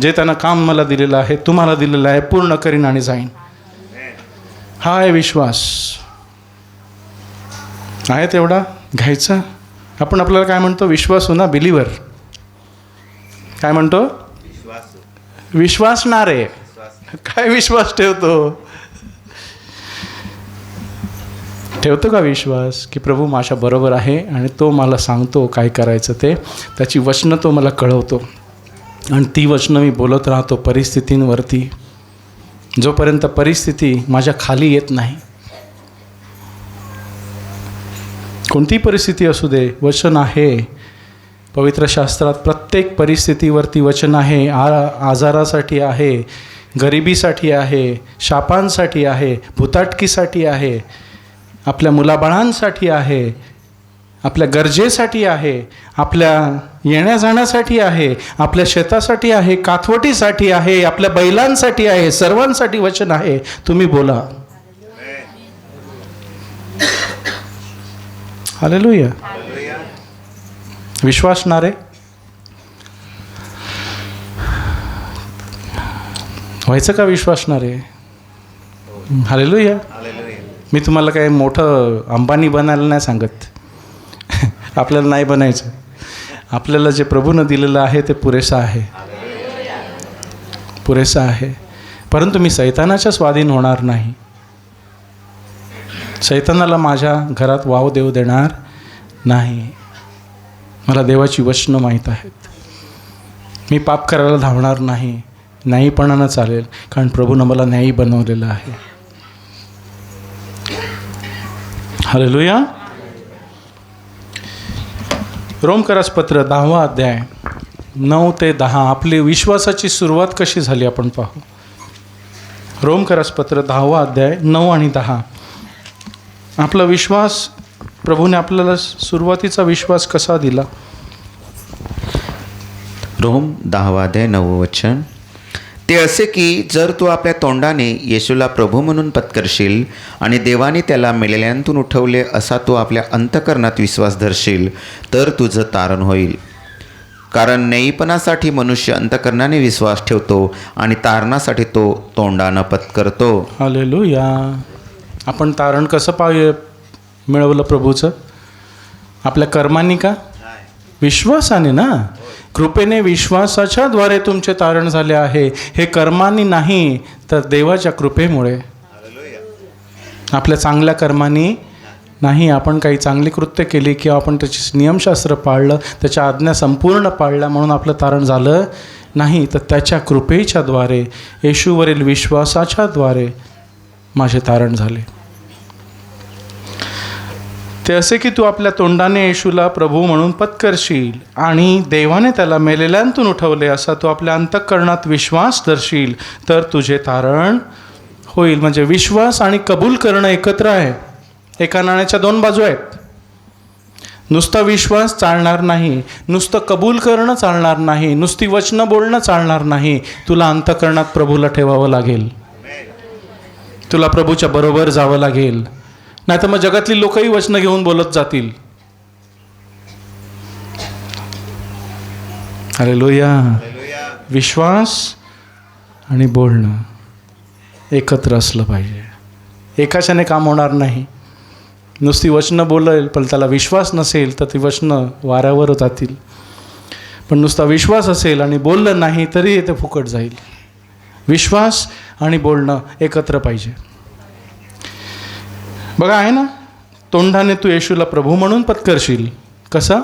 जे त्यांना काम मला दिलेलं आहे, तुम्हाला दिलेलं आहे, पूर्ण करीन आणि जाईन. हा आहे विश्वास. आहे तेवढा घ्यायचा. आपण आपल्याला काय म्हणतो? विश्वासू ना, बिलीवर. काय म्हणतो? विश्वासणारे. काय विश्वास ठेवतो? ठेवतो का विश्वास की प्रभू माझ्या बरोबर आहे आणि तो मला सांगतो काय करायचं ते. त्याची वचनं तो मला कळवतो आणि ती वचनं मी बोलत राहतो परिस्थितींवरती, जोपर्यंत परिस्थिती माझ्या खाली येत नाही. कोणती परिस्थिती असू दे, वचन आहे. पवित्र शास्त्रात प्रत्येक परिस्थितीवरती वचन आहे. आजारासाठी आहे, गरिबीसाठी आहे, शापांसाठी आहे, भुताटकीसाठी आहे, आपल्या मुलाबाळांसाठी आहे, आपल्या गरजेसाठी आहे, आपल्या येण्या जाण्यासाठी आहे, आपल्या शेतासाठी आहे, काथवटीसाठी आहे, आपल्या बैलांसाठी आहे, सर्वांसाठी वचन आहे. तुम्ही बोला. हालेलुया. विश्वासणारे व्हायचं का? विश्वासणारे. हालेलुया. मी तुम्हाला काही मोठं अंबानी बनायला नाही सांगत. आपल्याला नाही बनायचं. आपल्याला जे प्रभूनं दिलेलं आहे ते पुरेसं आहे, पुरेसं आहे. परंतु मी सैतानाच्या स्वाधीन होणार नाही. सैतानाला माझ्या घरात वाव देऊ देणार नाही. मला देवाची वचनं माहीत आहेत. मी पाप करायला धावणार नाही. न्यायीपणानं चालेल, कारण प्रभूनं मला न्यायी बनवलेलं आहे. हालेलुया. रोमकरासपत्र 10वा अध्याय 9 ते 10. आपली विश्वासाची सुरुवात कशी झाली आपण पाहू. रोमकरासपत्र 10वा अध्याय 9 आणि 10. आपला विश्वास, प्रभूने आपल्याला सुरुवातीचा विश्वास कसा दिला. रोम 10वा अध्याय 9वे वचन. ते असे की जर तू आपल्या तोंडाने येशूला प्रभू म्हणून पत्करशील आणि देवाने त्याला मेलेल्यांतून उठवले असा तू आपल्या अंतःकरणात विश्वास धरशील तर तुझं तारण होईल. कारण न्यायीपणासाठी मनुष्य अंतःकरणाने विश्वास ठेवतो आणि तारणासाठी तो तोंडानं पत्करतो. हालेलुया. आपण तारण कसं मिळवलं प्रभूचं? आपल्या कर्मांनी का? विश्वासाने ना. कृपेने विश्वासाच्या द्वारे तुमचे तारण झाले आहे. हे कर्मांनी नाही तर देवाच्या कृपेमुळे. आपल्या चांगल्या कर्मांनी नाही. आपण काही चांगली कृत्य केली किंवा आपण त्याची नियमशास्त्र पाळलं, त्याच्या आज्ञा संपूर्ण पाळल्या म्हणून आपलं तारण झालं नाही, तर त्याच्या कृपेच्या द्वारे, येशूवरील विश्वासाच्या द्वारे माझे तारण झाले. ते असे की तू आपल्या तोंडाने येशूला प्रभू म्हणून पत्करशील आणि देवाने त्याला मेलेल्यांतून उठवले असा तू आपल्या अंतःकरणात विश्वास धरशील तर तुझे तारण होईल. म्हणजे विश्वास आणि कबूल करणं एकत्र आहे. एका नाण्याच्या दोन बाजू आहेत. नुसता विश्वास चालणार नाही, नुसतं कबूल करणं चालणार नाही, नुसती वचनं बोलणं चालणार नाही. तुला अंतःकरणात प्रभूला ठेवावं लागेल. तुला प्रभूच्या बरोबर जावं लागेल. नाही तर मग जगातली लोकही वचनं घेऊन बोलत जातील. हालेलुया. विश्वास आणि बोलणं एकत्र असलं पाहिजे. एकाच्याने काम होणार नाही. नुसती वचनं बोलेल पण त्याला विश्वास नसेल तर ती वचनं वाऱ्यावर जातील. पण नुसता विश्वास असेल आणि बोललं नाही तरी ते फुकट जाईल. विश्वास आणि बोलणं एकत्र पाहिजे. बघा आहे ना, तोंडाने तू येशूला प्रभू म्हणून पत्करशील. कसं?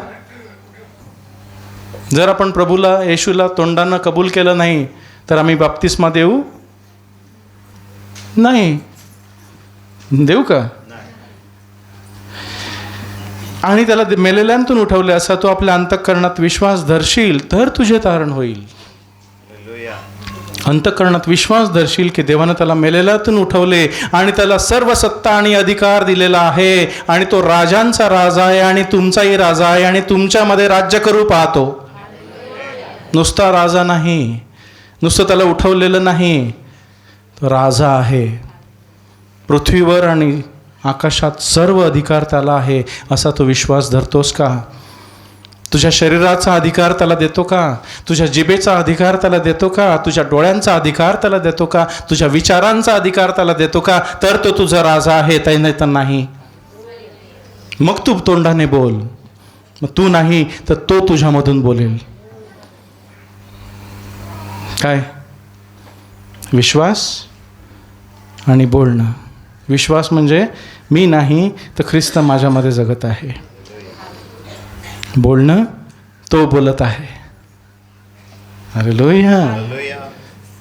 जर आपण प्रभूला, येशूला तोंडानं कबूल केलं नाही तर आम्ही बाप्तिस्मा देऊ नाही. देऊ का? आणि त्याला मेलेल्यांतून उठवले असा तू आपल्या अंतःकरणात विश्वास धरशील तर तुझे तारण होईल. अंतःकरणात विश्वास धरशील की देवानं त्याला मेलेल्यातून उठवले आणि त्याला सर्व सत्ता आणि अधिकार दिलेला आहे आणि तो राजांचा राजा आहे आणि तुमचाही राजा आहे आणि तुमच्यामध्ये राज्य करू पाहतो. नुसता राजा नाही, नुसतं त्याला उठवलेलं नाही, तो राजा आहे. पृथ्वीवर आणि आकाशात सर्व अधिकार त्याला आहे असा तू विश्वास धरतोस का? तुझ्या शरीराचा अधिकार त्याला देतो का? तुझ्या जिभेचा अधिकार त्याला देतो का? तुझ्या डोळ्यांचा अधिकार त्याला देतो का? तुझ्या विचारांचा अधिकार त्याला देतो का? तर तो तुझा राजा आहे, नाही तर नाही. मग तू तोंडाने बोल. मग तू नाही तर तो तुझ्यामधून बोलेल. काय? विश्वास आणि बोलणं. विश्वास म्हणजे मी नाही तर ख्रिस्त माझ्यामध्ये जगत आहे. बोलणं तो बोलत आहे. हालेलुया.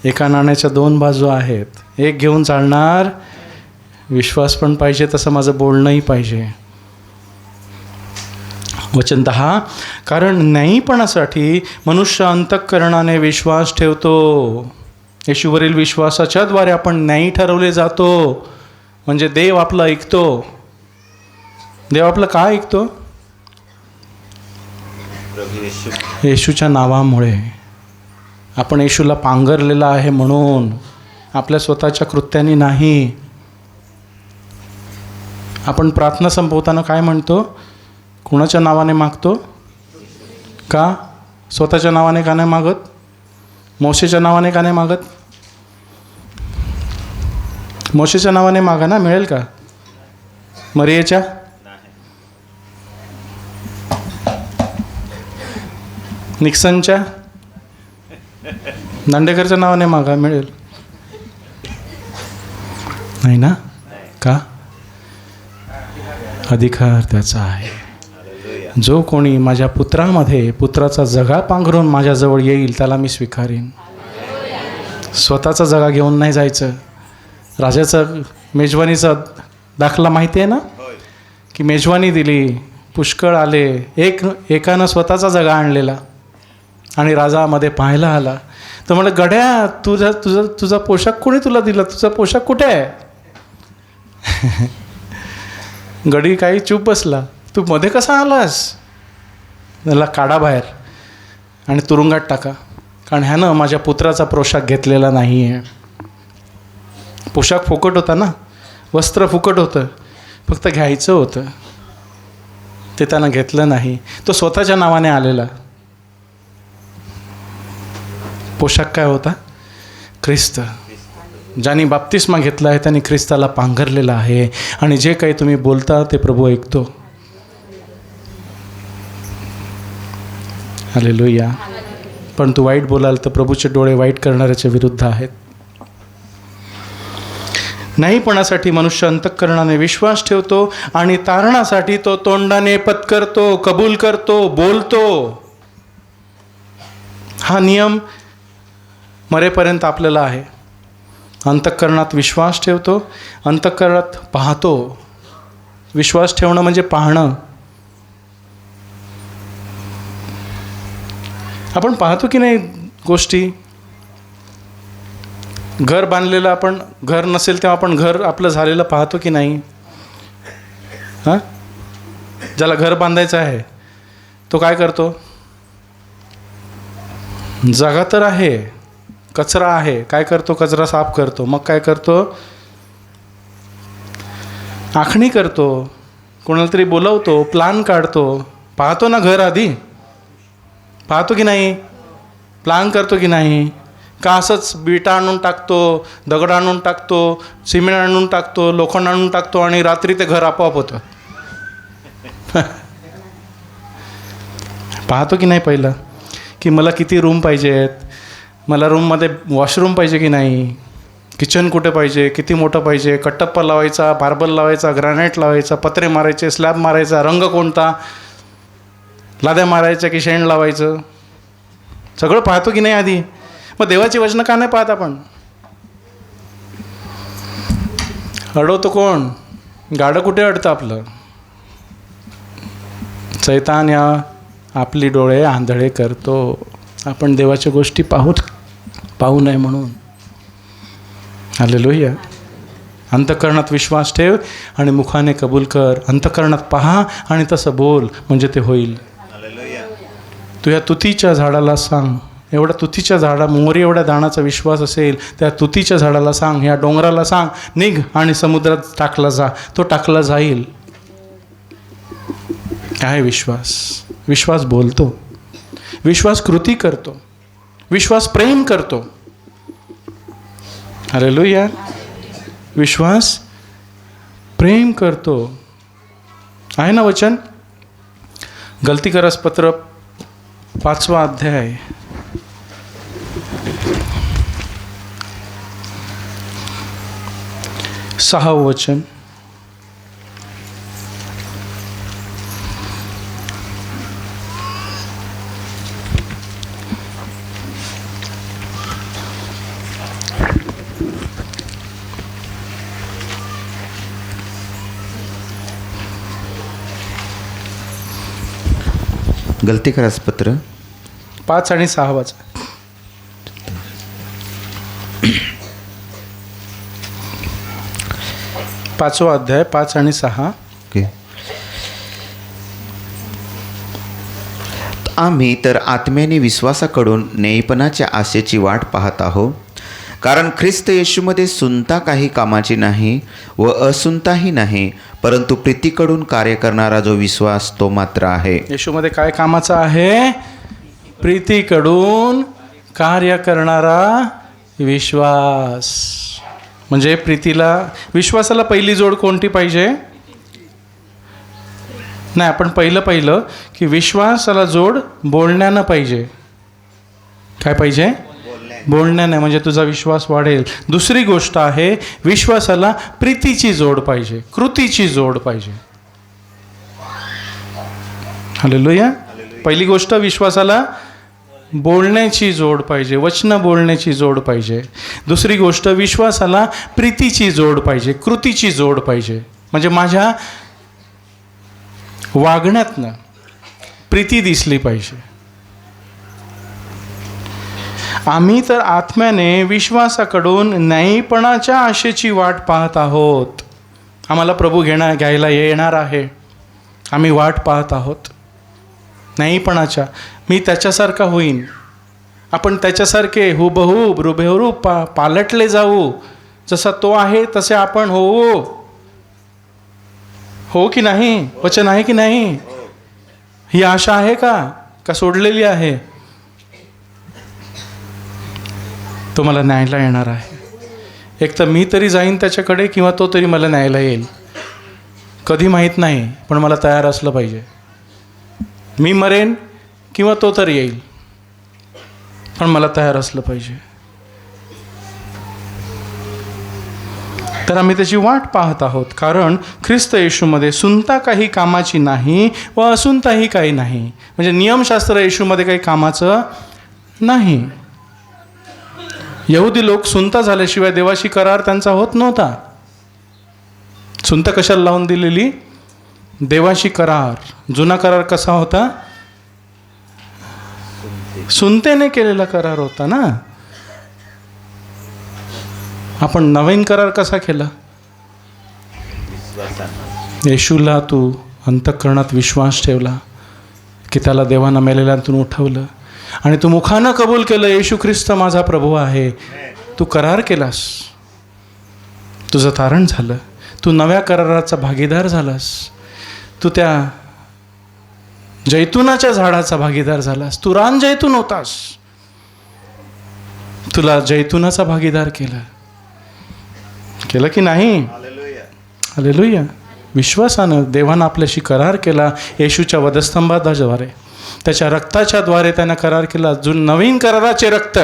एका नाण्याच्या दोन बाजू आहेत. एक घेऊन चालणार. विश्वास पण पाहिजे तसं माझं बोलणंही पाहिजे. वचन 10, कारण न्यायीपणासाठी मनुष्य अंतःकरणाने विश्वास ठेवतो. येशूवरील विश्वासाच्या द्वारे आपण न्यायी ठरवले जातो. म्हणजे देव आपलं ऐकतो. देव आपलं काय ऐकतो? येशूच्या नावामुळे. आपण येशूला पांघरलेला आहे म्हणून, आपल्या स्वतःच्या कृत्याने नाही. आपण प्रार्थना संपवताना काय म्हणतो? कुणाच्या नावाने मागतो? का? स्वतःच्या नावाने का नाही मागत? मोशेच्या नावाने का नाही मागत? मोशेच्या नावाने मागा ना, मिळेल का? मरियेच्या? निक्सनच्या? दांडेकरच्या नावाने मागा, मिळेल? नाही ना? का? अधिकार त्याचा आहे. जो कोणी माझ्या पुत्रामध्ये पुत्राचा जगा पांघरून माझ्याजवळ येईल त्याला मी स्वीकारीन. स्वतःचा जगा घेऊन नाही जायचं. राजाचं मेजवानीचा दाखला माहिती आहे ना, की मेजवानी दिली, पुष्कळ आले, एकानं स्वतःचा जगा आणलेला आणि राजामध्ये पाहायला आला. तर म्हणलं, गड्या तुझा पोशाख कोणी तुला दिला? तुझा पोशाख कुठे आहे? गडी काही चूप बसला. तू मध्ये कसा आलास? त्याला काढा बाहेर आणि तुरुंगात टाका, कारण ह्यानं माझ्या पुत्राचा पोशाख घेतलेला नाही आहे. पोशाख फुकट होता ना, वस्त्र फुकट होतं, फक्त घ्यायचं होतं, ते त्यानं घेतलं नाही. तो स्वतःच्या नावाने आलेला. पोशाख काय होता? ख्रिस्त. ज्यांनी बाप्तिस्मा घेतला आहे त्यांनी ख्रिस्ताला पांघरलेला आहे. आणि जे काही तुम्ही बोलता ते प्रभू ऐकतो. हालेलुया. पण तू वाईट बोलाल तर प्रभूचे डोळे वाईट करणाऱ्याच्या विरुद्ध आहेत. नाहीपणासाठी मनुष्य अंतःकरणाने विश्वास ठेवतो आणि तारणासाठी तो तोंडाने पत्करतो, कबूल करतो, बोलतो. हा नियम मरेपर्यंत आपल्याला आहे. अंतःकरणात विश्वास ठेवतो, अंतःकरणात पाहतो. विश्वास ठेवणं म्हणजे पाहणं. आपण पाहतो की नाही गोष्टी? घर बांधलेलं, आपण घर नसेल तेव्हा आपण घर आपलं झालेलं पाहतो की नाही? हां, ज्याला घर बांधायचं आहे तो काय करतो? जागा तर आहे, कचरा आहे, काय करतो? कचरा साफ करतो. मग काय करतो? आखणी करतो, कोणाला तरी बोलवतो, प्लान काढतो. पाहतो ना घर आधी? पाहतो की नाही? प्लान करतो की नाही? का असंच बिटा आणून टाकतो, दगड आणून टाकतो, सिमेंट आणून टाकतो, लोखंड आणून टाकतो आणि रात्री ते घर आपोआप होतं? पाहतो की नाही पहिलं? की मला किती रूम पाहिजेत, मला रूममध्ये वॉशरूम पाहिजे की नाही, किचन कुठे पाहिजे, किती मोठं पाहिजे, कट्टप्पा लावायचा, मार्बल लावायचा, ग्रॅनाईट लावायचा, पत्रे मारायचे, स्लॅब मारायचा, रंग कोणता, लाद्या मारायच्या की शेण लावायचं, सगळं पाहतो की नाही आधी? मग देवाची वचनं का नाही पाहत आपण? अडवतो कोण? गाडं कुठे अडतं आपलं? सैतान या आपली डोळे आंधळे करतो. आपण देवाच्या गोष्टी पाहू नये म्हणून. हालेलुया. अंतःकरणात विश्वास ठेव आणि मुखाने कबूल कर. अंतःकरणात पहा आणि तसं बोल, म्हणजे ते होईल. तुझ्या तुतीच्या झाडाला सांग, एवढा तुतीच्या झाडा मोहरी एवढ्या दाणाचा विश्वास असेल, त्या तुतीच्या झाडाला सांग, ह्या डोंगराला सांग निघ आणि समुद्रात टाकला जा, तो टाकला जाईल. काय विश्वास? विश्वास बोलतो, विश्वास कृती करतो, विश्वास प्रेम करतो. हालेलुया. विश्वास प्रेम करतो. आहे ना वचन? गलतीकरास पत्र 5वा अध्याय 6वं वचन. गलतीकरास पत्र 5 आणि 6 5वा अध्याय 5 आणि 6. ओके. आम्ही तर आत्म्याने विश्वासाकडून न्यायपणाच्या आशेची वाट पाहत आहोत, कारण ख्रिस्त येशूमध्ये सुनता काही कामाची नाही व असुनताही नाही, परंतु प्रीतीकडून कार्य करणारा जो विश्वास तो मात्र आहे. येशूमध्ये काय कामाचा आहे? प्रीतीकडून कार्य करणारा विश्वास. म्हणजे प्रीतीला, विश्वासाला पहिली जोड कोणती पाहिजे? नाही, आपण पहिलं की विश्वासाला जोड बोलण्यानं पाहिजे. काय पाहिजे? बोलण्याने, म्हणजे तुझा विश्वास वाढेल. दुसरी गोष्ट आहे, विश्वासाला प्रीतीची जोड पाहिजे, कृतीची जोड पाहिजे. हालेलुया. पहिली गोष्ट, विश्वासाला बोलण्याची जोड पाहिजे, वचन बोलण्याची जोड पाहिजे. दुसरी गोष्ट, विश्वासाला प्रीतीची जोड पाहिजे, कृतीची जोड पाहिजे. म्हणजे माझ्या वागण्यातनं प्रीती दिसली पाहिजे. आम्ही तर आत्म्याने विश्वासाकडून न्यायीपणाच्या आशेची वाट पाहत आहोत. आम्हाला प्रभू घ्यायला येणार आहे. आम्ही वाट पाहत आहोत न्यायीपणाच्या. मी त्याच्यासारखा होईन. आपण त्याच्यासारखे हुबहूब रुबेहुरूब पालटले जाऊ. जसा तो आहे तसे आपण होऊ. हो की नाही? वचन आहे की नाही? ही आशा आहे का सोडलेली आहे? तो मला न्यायला येणार आहे. एक तर मी तरी जाईन त्याच्याकडे, किंवा तो तरी मला न्यायला येईल. कधी माहीत नाही, पण मला तयार असलं पाहिजे. मी मरेन किंवा तो तरी येईल, पण मला तयार असलं पाहिजे. तर आम्ही त्याची वाट पाहत आहोत, कारण ख्रिस्त येशूमध्ये सुनता काही कामाची नाही व असुनताही काही नाही. म्हणजे नियमशास्त्र येशूमध्ये काही कामाचं नाही. यहुदी लोक सुनता झाल्याशिवाय देवाशी करार त्यांचा होत नव्हता. सुनता कशाला लावून दिलेली? देवाशी करार. जुना करार कसा होता? सुनतेने केलेला करार होता ना. आपण नवीन करार कसा केला? येशूला तू अंतःकरणात विश्वास ठेवला की त्याला देवानं मेलेल्यांतून उठवलं, आणि तू मुखानं कबूल केलं येशू ख्रिस्त माझा प्रभू आहे. तू करार केलास, तुझं तारण झालं, तू नव्या कराराचा भागीदार झालास. तू त्या जैतुनाच्या झाडाचा भागीदार झालास. तू रान जैतून होतास, तुला जैतुनाचा भागीदार केलं की नाही? हालेलुया. विश्वासानं देवानं आपल्याशी करार केला. येशूच्या वधस्तंभाद्वारे, त्याच्या रक्ताच्या द्वारे त्यानं करार केला. जो नवीन कराराचे रक्त,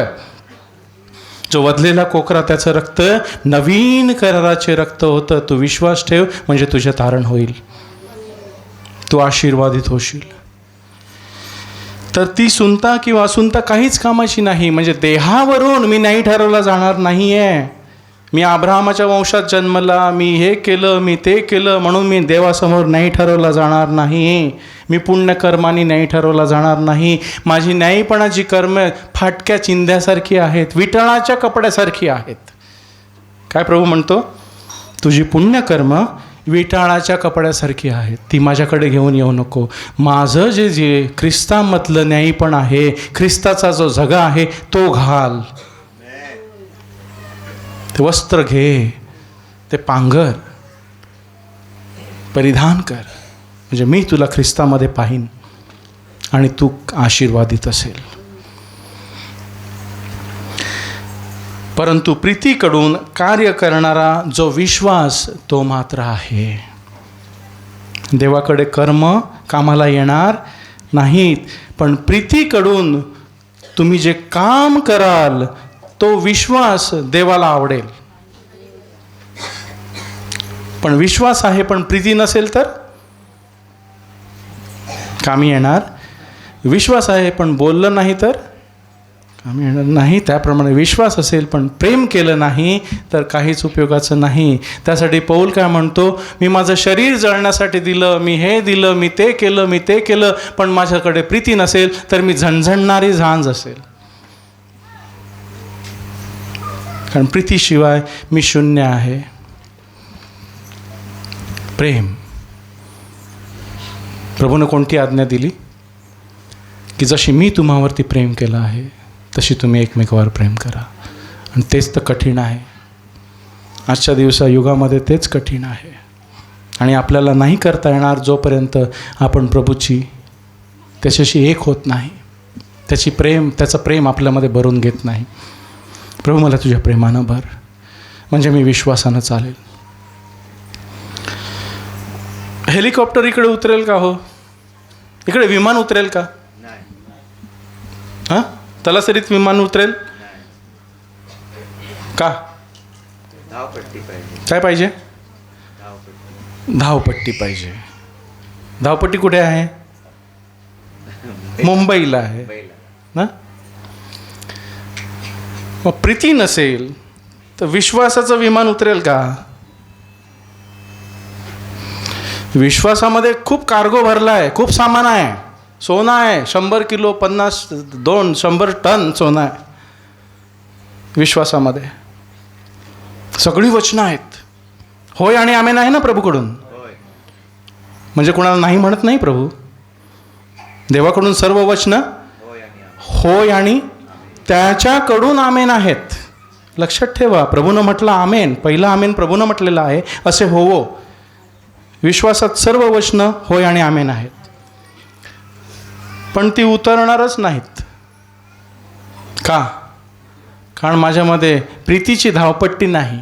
जो वधलेला कोकरा, त्याचं रक्त नवीन कराराचे रक्त होतं. तू विश्वास ठेव, म्हणजे तुझे तारण होईल, तू आशीर्वादित होशील. तर ती सुनता किंवा असुनता काहीच कामाची नाही. म्हणजे देहावरून मी नाही ठरवला जाणार नाही आहे. मी अब्राहमाच्या वंशात जन्मला, मी हे केलं, मी ते केलं म्हणून मी देवासमोर नाही ठरवला जाणार नाही. मी पुण्यकर्मानी नाही ठरवला जाणार नाही. माझी न्यायीपणाची कर्म फाटक्या चिंध्यासारखी आहेत, विटळाच्या कपड्यासारखी आहेत. काय प्रभू म्हणतो? तुझी पुण्यकर्म विटाळाच्या कपड्यासारखी आहेत, ती माझ्याकडे घेऊन येऊ नको. माझं जे ख्रिस्तामधलं न्यायीपण आहे, ख्रिस्ताचा जो झगा आहे तो घाल. ते वस्त्र घे, ते पांघर परिधान कर, म्हणजे मी तुला ख्रिस्तामध्ये पाहीन आणि तू आशीर्वादित असेल. परंतु प्रीतीकडून कार्य करणारा जो विश्वास तो मात्र आहे. देवाकडे कर्म कामाला येणार नाहीत, पण प्रीतीकडून तुम्ही जे काम कराल तो विश्वास देवाला आवडेल. पण विश्वास आहे पण प्रीती नसेल तर कामी येणार. विश्वास आहे पण बोललं नाही तर कामी येणार नाही. त्याप्रमाणे विश्वास असेल पण प्रेम केलं नाही तर काहीच उपयोगाचं नाही. त्यासाठी पौल काय म्हणतो, मी माझं शरीर जळण्यासाठी दिलं, मी हे दिलं, मी ते केलं, पण माझ्याकडे प्रीती नसेल तर मी झणझणणारी झांज असेल. कारण प्रीतीशिवाय मी शून्य आहे. प्रेम, प्रभूनं कोणती आज्ञा दिली की जशी मी तुम्हावरती प्रेम केलं आहे तशी तुम्ही एकमेकावर प्रेम करा. आणि तेच तर कठीण आहे. आजच्या युगामध्ये तेच कठीण आहे. आणि आपल्याला नाही करता येणार जोपर्यंत आपण प्रभूची त्याच्याशी एक होत नाही, त्याचं प्रेम आपल्यामध्ये भरून घेत नाही. प्रभू मला तुझ्या प्रेमानं भर, म्हणजे मी विश्वासानं चालेल. हेलिकॉप्टर इकडे उतरेल का हो? इकडे विमान उतरेल का? हां, तलासरीत विमान उतरेल का? काय पाहिजे? धावपट्टी पाहिजे. धावपट्टी कुठे आहे? मुंबईला आहे ना. मग प्रीती नसेल तर विश्वासाचं विमान उतरेल का? विश्वासामध्ये खूप कार्गो भरला आहे, खूप सामान आहे, सोनं आहे, 100 किलो 100 टन सोनं आहे विश्वासामध्ये. सगळी वचनं आहेत. होय आणि आमेन आहे ना प्रभूकडून. म्हणजे कोणाला नाही म्हणत नाही प्रभू. देवाकडून सर्व वचनं होय आणि त्याच्याकडून आमेन आहेत. लक्षात ठेवा, प्रभूनं म्हटलं आमेन, पहिलं आमेन प्रभूनं म्हटलेलं आहे, असे होवो. विश्वासात सर्व वचनं होय आणि आमेन आहेत, पण ती उतरणारच नाहीत. का? कारण माझ्यामध्ये प्रीतीची धावपट्टी नाही.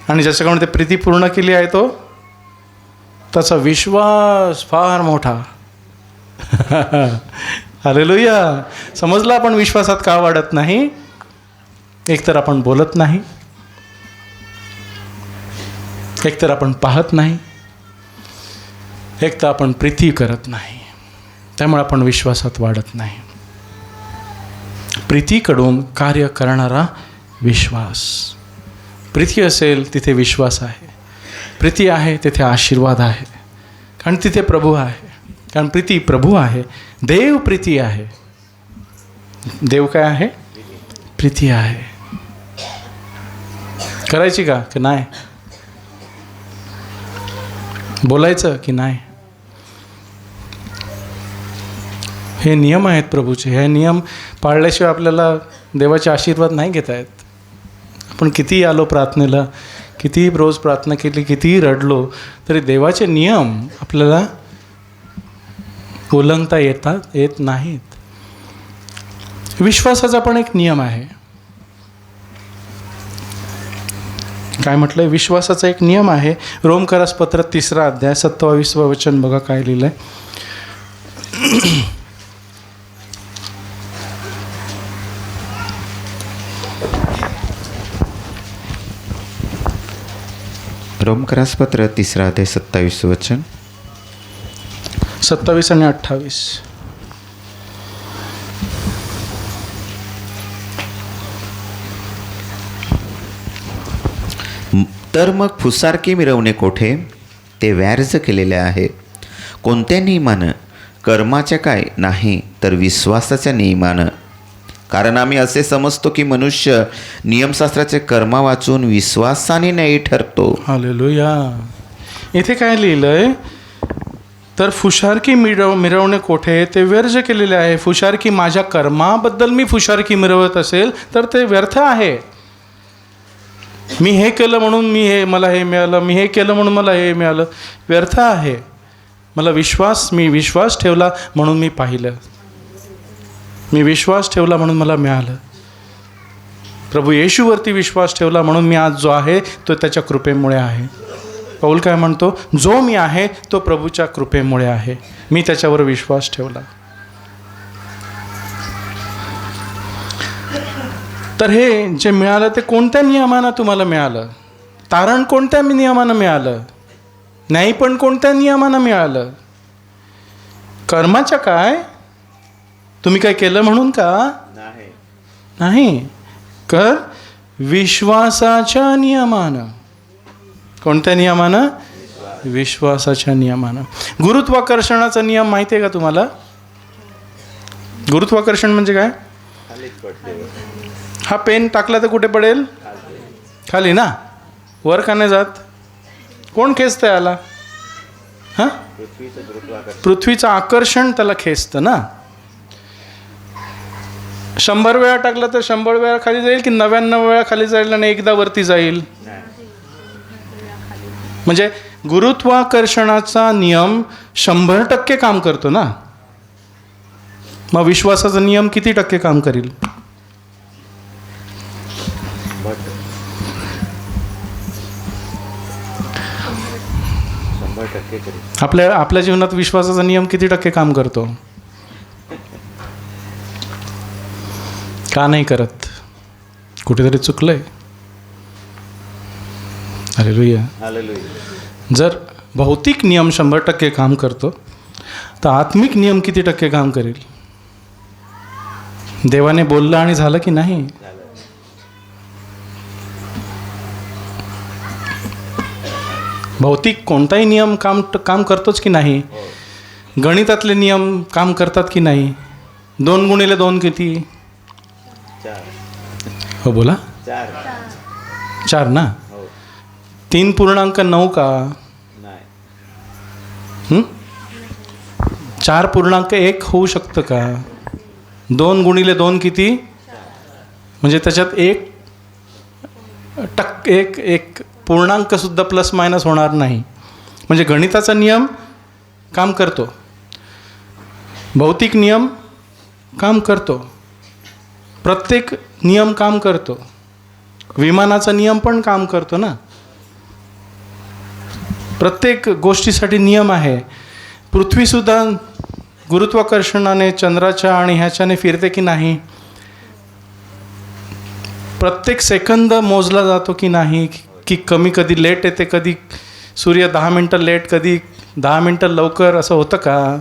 आणि ज्याच्याकडून ते प्रीती पूर्ण केली आहे तो त्याचा विश्वास फार मोठा. हालेलुया. समजलं आपण विश्वासात का वाढत नाही? एकतर आपण बोलत नाही, एकतर आपण पाहत नाही, एकतर आपण प्रीती करत नाही. त्यामुळे आपण विश्वासात वाढत नाही. प्रीतीकडून कार्य करणारा विश्वास. प्रीती असेल तिथे विश्वास आहे, प्रीती आहे तिथे आशीर्वाद आहे, कारण तिथे प्रभू आहे. कारण प्रीती प्रभू आहे, देव प्रीती आहे. देव काय आहे? प्रीती आहे. करायची का की नाही? बोलायचं की नाही? हे नियम आहेत प्रभूचे. हे नियम पाळल्याशिवाय आपल्याला देवाचे आशीर्वाद नाही घेता येत. आपण कितीही आलो प्रार्थनेला, कितीही रोज प्रार्थना केली, कितीही रडलो, तरी देवाचे नियम आपल्याला उल्लंघता येत नाहीत. विश्वासाचा पण एक नियम आहे. काय म्हटलंय? विश्वासाचा एक नियम आहे. रोमकरास पत्र 3 अध्याय 27 वचन बघा काय लिहिलंय. रोमकरास पत्र 3 अध्याय 27 वचन 27 आणि 28. तर मग फुसारकी मिरवणे कोठे? ते व्यार्ज केलेले आहे. कोणत्या नियमानं? कर्माच्या काय? नाही, तर विश्वासाच्या नियमानं. कारण आम्ही असे समजतो की मनुष्य नियमशास्त्राचे कर्म वाचून विश्वासाने न्यायी ठरतो. हालेलुया. इथे काय लिहिलं आहे, तर फुशारकी मिरवणे कोठे, ते व्यर्थ केलेले आहे. फुशारकी माझ्या कर्माबद्दल मी फुशारकी मिरवत असेल तर ते व्यर्थ आहे. मी हे केलं म्हणून मला हे मिळालं, मी हे केलं म्हणून मला हे मिळालं, व्यर्थ आहे. मी विश्वास ठेवला म्हणून मी पाहिलं, मी विश्वास ठेवला म्हणून मला मिळालं. प्रभू येशूवरती विश्वास ठेवला म्हणून मी आज जो आहे तो त्याच्या कृपेमुळे आहे. पौल काय म्हणतो, जो मी आहे तो प्रभूच्या कृपेमुळे आहे, मी त्याच्यावर विश्वास ठेवला. तर हे जे मिळालं ते कोणत्या नियमानं तुम्हाला मिळालं? तारण कोणत्या नियमानं मिळालं? न्यायपण कोणत्या नियमानं मिळालं? कर्माच्या काय? तुम्ही काय केलं म्हणून का? नाही. कर विश्वासाच्या नियमानं. कोणत्या नियमानं? विश्वासाच्या नियमानं. गुरुत्वाकर्षणाचा नियम माहिती आहे का तुम्हाला? गुरुत्वाकर्षण म्हणजे काय? हा पेन टाकला तर कुठे पडेल? खाली ना. वर का नाही जात? कोण खेचतंय याला? हां, पृथ्वीचं आकर्षण त्याला खेचतं ना. 100 वेळा टाकला तर 100 वेळा खाली जाईल की 99 वेळा खाली जाईल आणि एकदा वरती जाईल? म्हणजे गुरुत्वाकर्षणाचा नियम 100% काम करतो ना. मग विश्वासाचा नियम किती टक्के काम करील? आपल्या जीवनात विश्वासाचा नियम किती टक्के काम करतो? का नाही करत? कुठेतरी चुकलंय. हालेलुया. जर भौतिक नियम 100% काम करतो तर आत्मिक नियम किती टक्के काम करेल? देवाने बोललं आणि झालं की नाही? भौतिक कोणताही नियम काम करतोच की नाही? गणितातले नियम काम करतात की नाही? 2 गुणिले 2 किती? 4. हो बोला. 4 ना. 3.9 का? 4.1 होऊ शकतं का? 2 गुणिले 2 किती? म्हणजे त्याच्यात एक पूर्णांक सुद्धा प्लस मायनस होणार नाही. म्हणजे गणिताचा नियम काम करतो, भौतिक नियम काम करतो, प्रत्येक नियम काम करतो. विमानाचा नियम पण काम करतो ना. प्रत्येक गोष्टीसाठी नियम आहे. पृथ्वीसुद्धा गुरुत्वाकर्षणाने चंद्राच्या आणि ह्याच्याने फिरते की नाही? प्रत्येक सेकंद मोजला जातो की नाही? की कधी लेट येते, कधी सूर्य 10 मिनटं लेट, कधी 10 मिनटं लवकर, असं होतं का?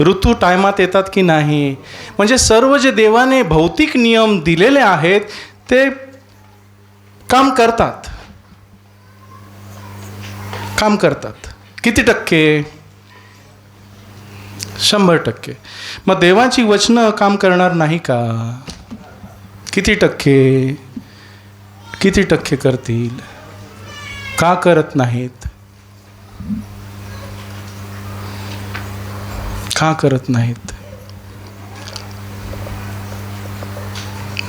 ऋतू टायमात येतात की नाही? म्हणजे सर्व जे देवाने भौतिक नियम दिलेले आहेत ते काम करतात. किती टक्के? 100%. मग देवाची वचनं काम करणार नाही का? किती टक्के करतील? का करत नाहीत? का करत नाहीत?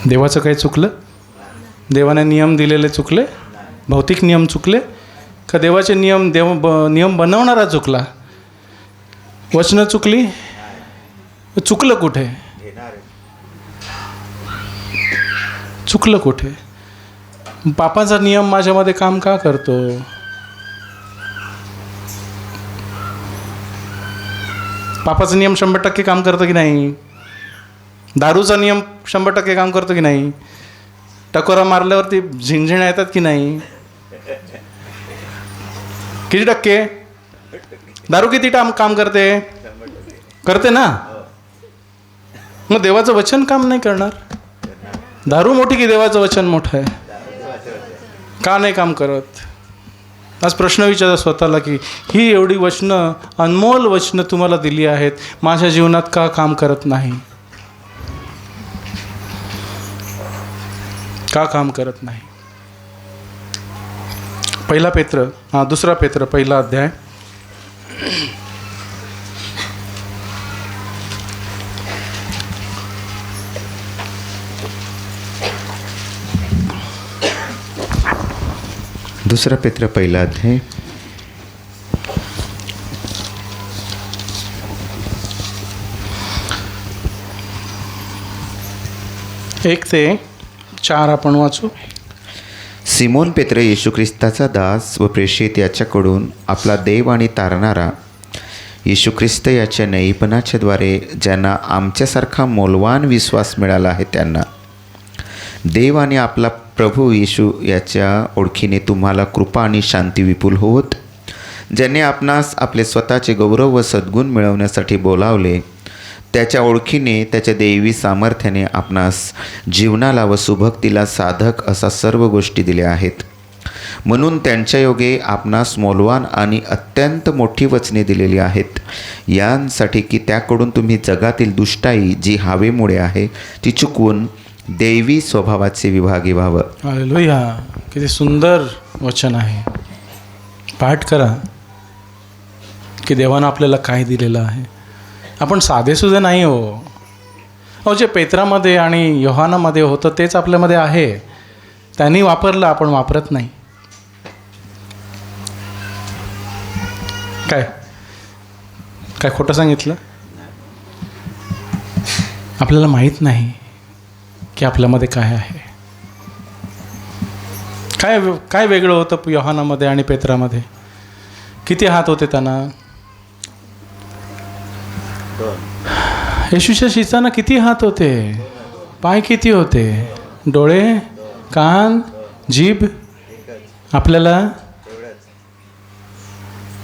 देवाचं काही चुकलं? देवाने नियम दिलेले चुकले? भौतिक नियम चुकले का देवाचे नियम बनवणारा चुकला? वचनं चुकली? चुकलं कुठे? चुकलं कुठे? पापाचा नियम माझ्यामध्ये काम का करतो? पापाचा नियम 100% काम करतो की नाही? दारूचा नियम 100% काम करतो की नाही? टकोरा मारल्यावरती झिंझिण्या येतात की नाही? किती टक्के? दारू किती काम करते ना. मग देवाचं वचन काम नाही करणार? दारू मोठी की देवाचं वचन मोठं आहे? का नाही काम करत? आज प्रश्न विचारा स्वतःला की ही एवढी वचनं, अनमोल वचनं तुम्हाला दिली आहेत, माझ्या जीवनात का काम करत नाही? का काम करत नाही? दुसरा पेत्र पहिला अध्याय. दुसरा पेत्र पहिला अध्याय 1 ते 4 आपण वाचू. सिमोन पेत्र येशू ख्रिस्ताचा दास व प्रेषित याच्याकडून आपला देव आणि तारणारा येशू ख्रिस्त याच्या न्यायीपणाच्या द्वारे ज्यांना आमच्यासारखा मौल्यवान विश्वास मिळाला आहे त्यांना, देव आणि आपला प्रभू येशू याच्या ओळखीने तुम्हाला कृपा आणि शांती विपुल होत, ज्याने आपणास आपले स्वतःचे गौरव व सद्गुण मिळवण्यासाठी बोलावले, त्याच्या ओळखीने त्याच्या दैवी सामर्थ्याने आपणास जीवनाला व सुभक्तीला साधक असा सर्व गोष्टी दिल्या आहेत. म्हणून त्यांच्या योगे आपणास मौल्यवान आणि अत्यंत मोठी वचने दिलेली आहेत, यांसाठी की त्याकडून तुम्ही जगातील दुष्टाई जी हवेमुळे आहे ती चुकवून दैवी स्वभावाचे विभागी व्हावं. हालेलुया. किती सुंदर वचन आहे. पाठ करा की देवानं आपल्याला काय दिलेलं आहे. आपण साधेसुधे नाही हो. जे पेत्रामध्ये आणि योहानामध्ये होतं तेच आपल्यामध्ये आहे. त्यांनी वापरलं, आपण वापरत नाही. काय खोटं सांगितलं? आपल्याला माहीत नाही की आपल्यामध्ये काय आहे. काय वेगळं होतं योहानामध्ये आणि पेत्रामध्ये? किती हात होते त्यांना? येशूच्या शिष्याना किती हात होते? पाय किती होते? डोळे, कान, जीभ? आपल्याला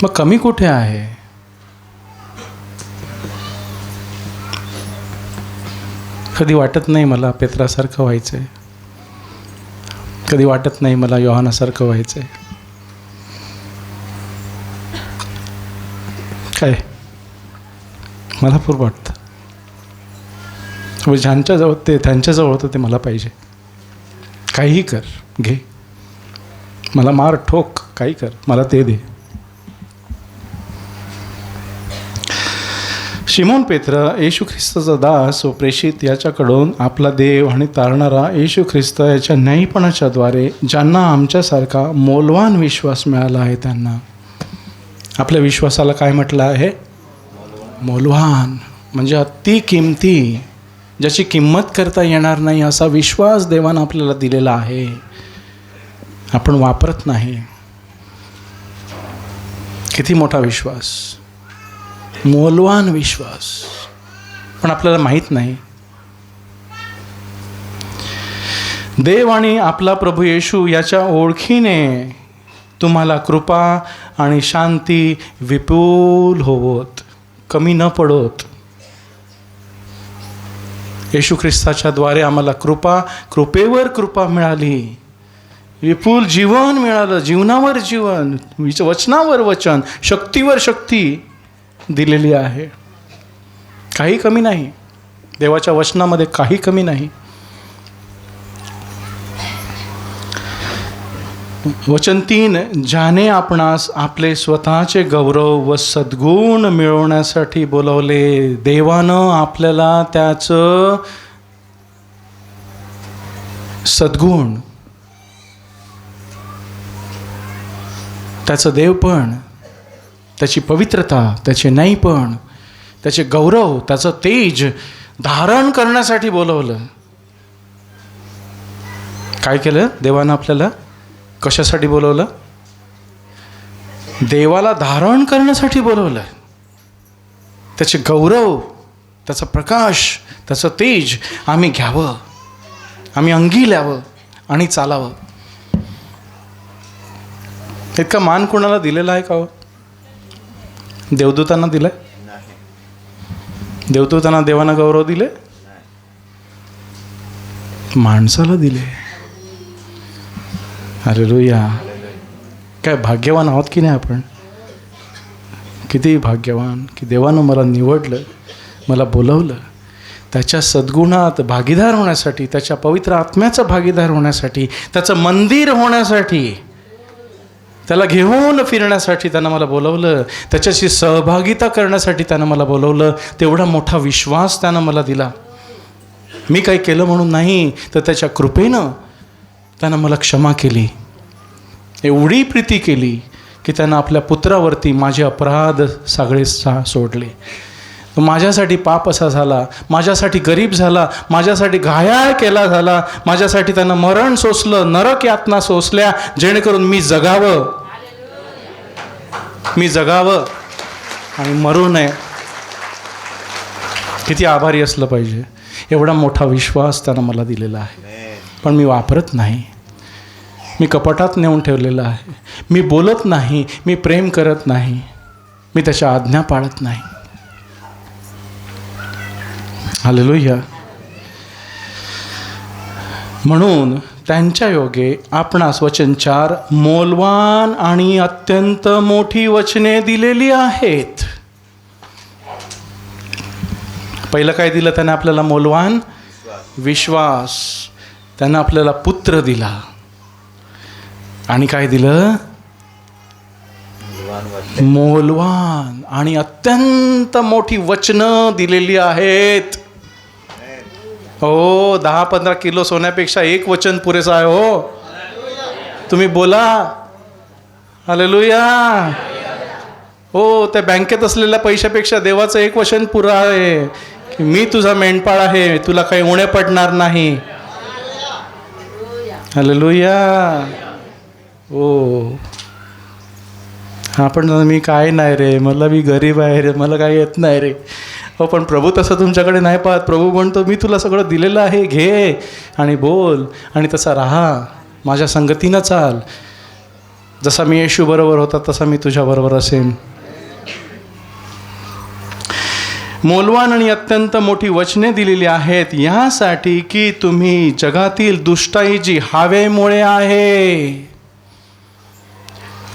मग कमी कुठे आहे? कधी वाटत नाही मला पेत्रासारखं व्हायचं आहे, कधी वाटत नाही मला योहानासारखं व्हायचं आहे. काय मला पूर्व वाटतं ज्यांच्याजवळ ते त्यांच्याजवळ होतं ते मला पाहिजे. काहीही कर, घे, मला मार, ठोक, काही कर, मला ते दे. शिमोन पेत्र येशू ख्रिस्ताचा दास व प्रेषित याच्याकडून आपला देव आणि तारणारा येशू ख्रिस्त याच्या न्यायीपणाच्या द्वारे ज्यांना आमच्यासारखा मौल्यवान विश्वास मिळाला आहे त्यांना. आपल्या विश्वासाला काय म्हटलं आहे? मौल्यवान. म्हणजे अति किमती, ज्याची किंमत करता येणार नाही असा विश्वास देवानं आपल्याला दिलेला आहे. आपण वापरत नाही. किती मोठा विश्वास, मौल्यवान विश्वास, पण आपल्याला माहीत नाही. देव आणि आपला प्रभू येशू याच्या ओळखीने तुम्हाला कृपा आणि शांती विपुल होवोत, कमी न पडोत. येशू ख्रिस्ताच्या द्वारे आम्हाला कृपेवर कृपा मिळाली, विपुल जीवन मिळालं, जीवनावर जीवन, वचनावर वचन, शक्तीवर शक्ती दिलेली आहे. काही कमी नाही देवाच्या वचनामध्ये, काही कमी नाही. वचन 3, ज्याने आपणास आपले स्वतःचे गौरव व सद्गुण मिळवण्यासाठी बोलवले. देवानं आपल्याला त्याचं सद्गुण, त्याचं देवपण, त्याची पवित्रता, त्याचे न्यायपण, त्याचे गौरव, त्याचं तेज धारण करण्यासाठी बोलवलं. काय केलं देवानं आपल्याला? कशासाठी बोलवलं? देवाला धारण करण्यासाठी बोलवलं. त्याचे गौरव, त्याचा प्रकाश, त्याचं तेज आम्ही घ्यावं, आम्ही अंगी ल्यावं आणि चालावं. इतका मान कोणाला दिलेला आहे का? देवदूतांना दिलाय? देवदूतांना देवानं गौरव दिले? माणसाला दिले. हालेलुया. काय भाग्यवान आहोत की नाही आपण? किती भाग्यवान की देवानं मला निवडलं, मला बोलवलं, त्याच्या सद्गुणात भागीदार होण्यासाठी, त्याच्या पवित्र आत्म्याचा भागीदार होण्यासाठी, त्याचं मंदिर होण्यासाठी, त्याला घेऊन फिरण्यासाठी त्यानं मला बोलवलं, त्याच्याशी सहभागिता करण्यासाठी त्यानं मला बोलवलं. तेवढा मोठा विश्वास त्यानं मला दिला. मी काही केलं म्हणून नाही, तर त्याच्या कृपेनं त्यानं मला क्षमा केली. एवढी प्रीती केली की त्यानं आपल्या पुत्रावरती माझे अपराध सगळे सोडले. माझ्यासाठी पाप असा झाला, माझ्यासाठी गरीब झाला, माझ्यासाठी घायाळ केला झाला, माझ्यासाठी त्यानं मरण सोसलं, नरक यातना सोसल्या, जेणेकरून मी जगावं आणि मरू नये. किती आभारी असलं पाहिजे. एवढा मोठा विश्वास त्यानं मला दिलेला आहे, पण मी वापरत नाही. मी कपटात नेऊन ठेवलेलं आहे. मी बोलत नाही, मी प्रेम करत नाही, मी त्याच्या आज्ञा पाळत नाही. हालेलुया. म्हणून त्यांच्या योगे आपणास वचनचार मोलवान आणि अत्यंत मोठी वचने दिलेली आहेत. पहिलं काय दिलं त्याने आपल्याला? मोलवान विश्वास. त्यानं आपल्याला पुत्र दिला. आणि काय दिलं? मोलवान आणि अत्यंत मोठी वचनं दिलेली आहेत. हो, 10-15 किलो सोन्यापेक्षा एक वचन पुरेसं आहे. हो, तुम्ही बोला हालेलुया. हो, त्या बँकेत असलेल्या पैशापेक्षा देवाचं एक वचन पुरं आहे की मी तुझा मेंढपाळ आहे, तुला काही उणे पडणार नाही. हालेलुया. हो, आपण मी काय नाही रे, मला मी गरीब आहे रे, मला काय येत नाही रे. हो, पण प्रभू तसं तुमच्याकडे नाही पाहत. प्रभू म्हणतो मी तुला सगळं दिलेलं आहे, घे आणि बोल आणि तसा राहा, माझ्या संगतीनं चाल. जसा मी येशू बरोबर होता तसा मी तुझ्याबरोबर असेन. मोलवान आणि अत्यंत मोठी वचने दिलेली आहेत यासाठी की तुम्ही जगातील दुष्टाई जी हवेमुळे आहे.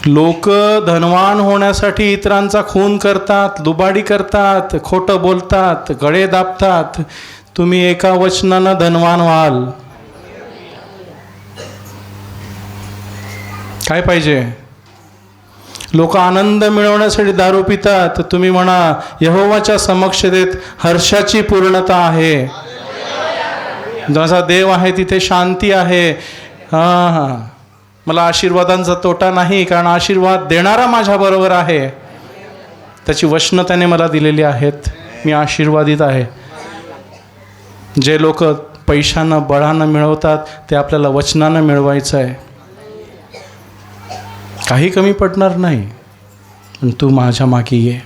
लोक धनवान होण्यासाठी इतरांचा खून करतात, लुबाडी करतात, खोटं बोलतात, गळे दाबतात. तुम्ही एका वचनानं धनवान व्हाल. काय पाहिजे? लोक आनंद मिळवण्यासाठी दारू पितात. तुम्ही म्हणा यहोवाच्या समक्षतेत हर्षाची पूर्णता आहे. जसा देव आहे तिथे शांती आहे. हां, मला आशीर्वादांचा तोटा नाही, कारण आशीर्वाद देणारा माझ्याबरोबर आहे. त्याची वचनं त्याने मला दिलेली आहेत. मी आशीर्वादित आहे. जे लोक पैशानं बळानं मिळवतात ते आपल्याला वचनानं मिळवायचं आहे. काही कमी पडणार नाही. पण तू माझ्या मागे ये,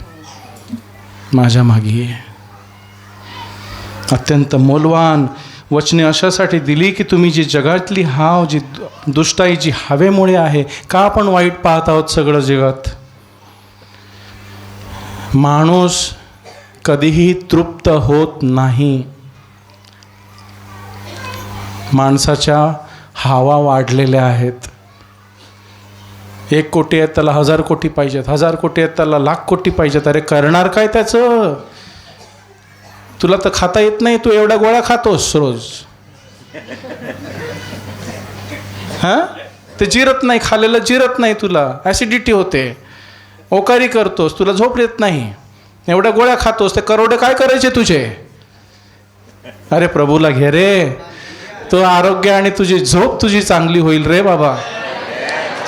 माझ्या मागे ये. अत्यंत मोलवान वचने अशासाठी दिली की तुम्ही जी जगातली हाव, जी दुष्टाई जी हवेमुळे आहे. का आपण वाईट पाहत आहोत सगळं जगात? माणूस कधीही तृप्त होत नाही. माणसाच्या हावा वाढलेल्या आहेत. 1 कोटी आहेत त्याला 1000 कोटी पाहिजेत, 1000 कोटी आहेत त्याला 1,00,000 कोटी पाहिजेत. अरे करणार काय त्याचं? तुला तर खाता येत नाही, तू एवढ्या गोळ्या खातोस रोज. हां, ते जिरत नाही, खाल्लेलं जिरत नाही, तुला ॲसिडिटी होते, ओकारी करतोस, तुला झोप येत नाही, एवढ्या गोळ्या खातोस. ते करोडे काय करायचे तुझे? अरे प्रभूला घे रे. तो आरोग्य आणि तुझी झोप तुझी चांगली होईल रे बाबा.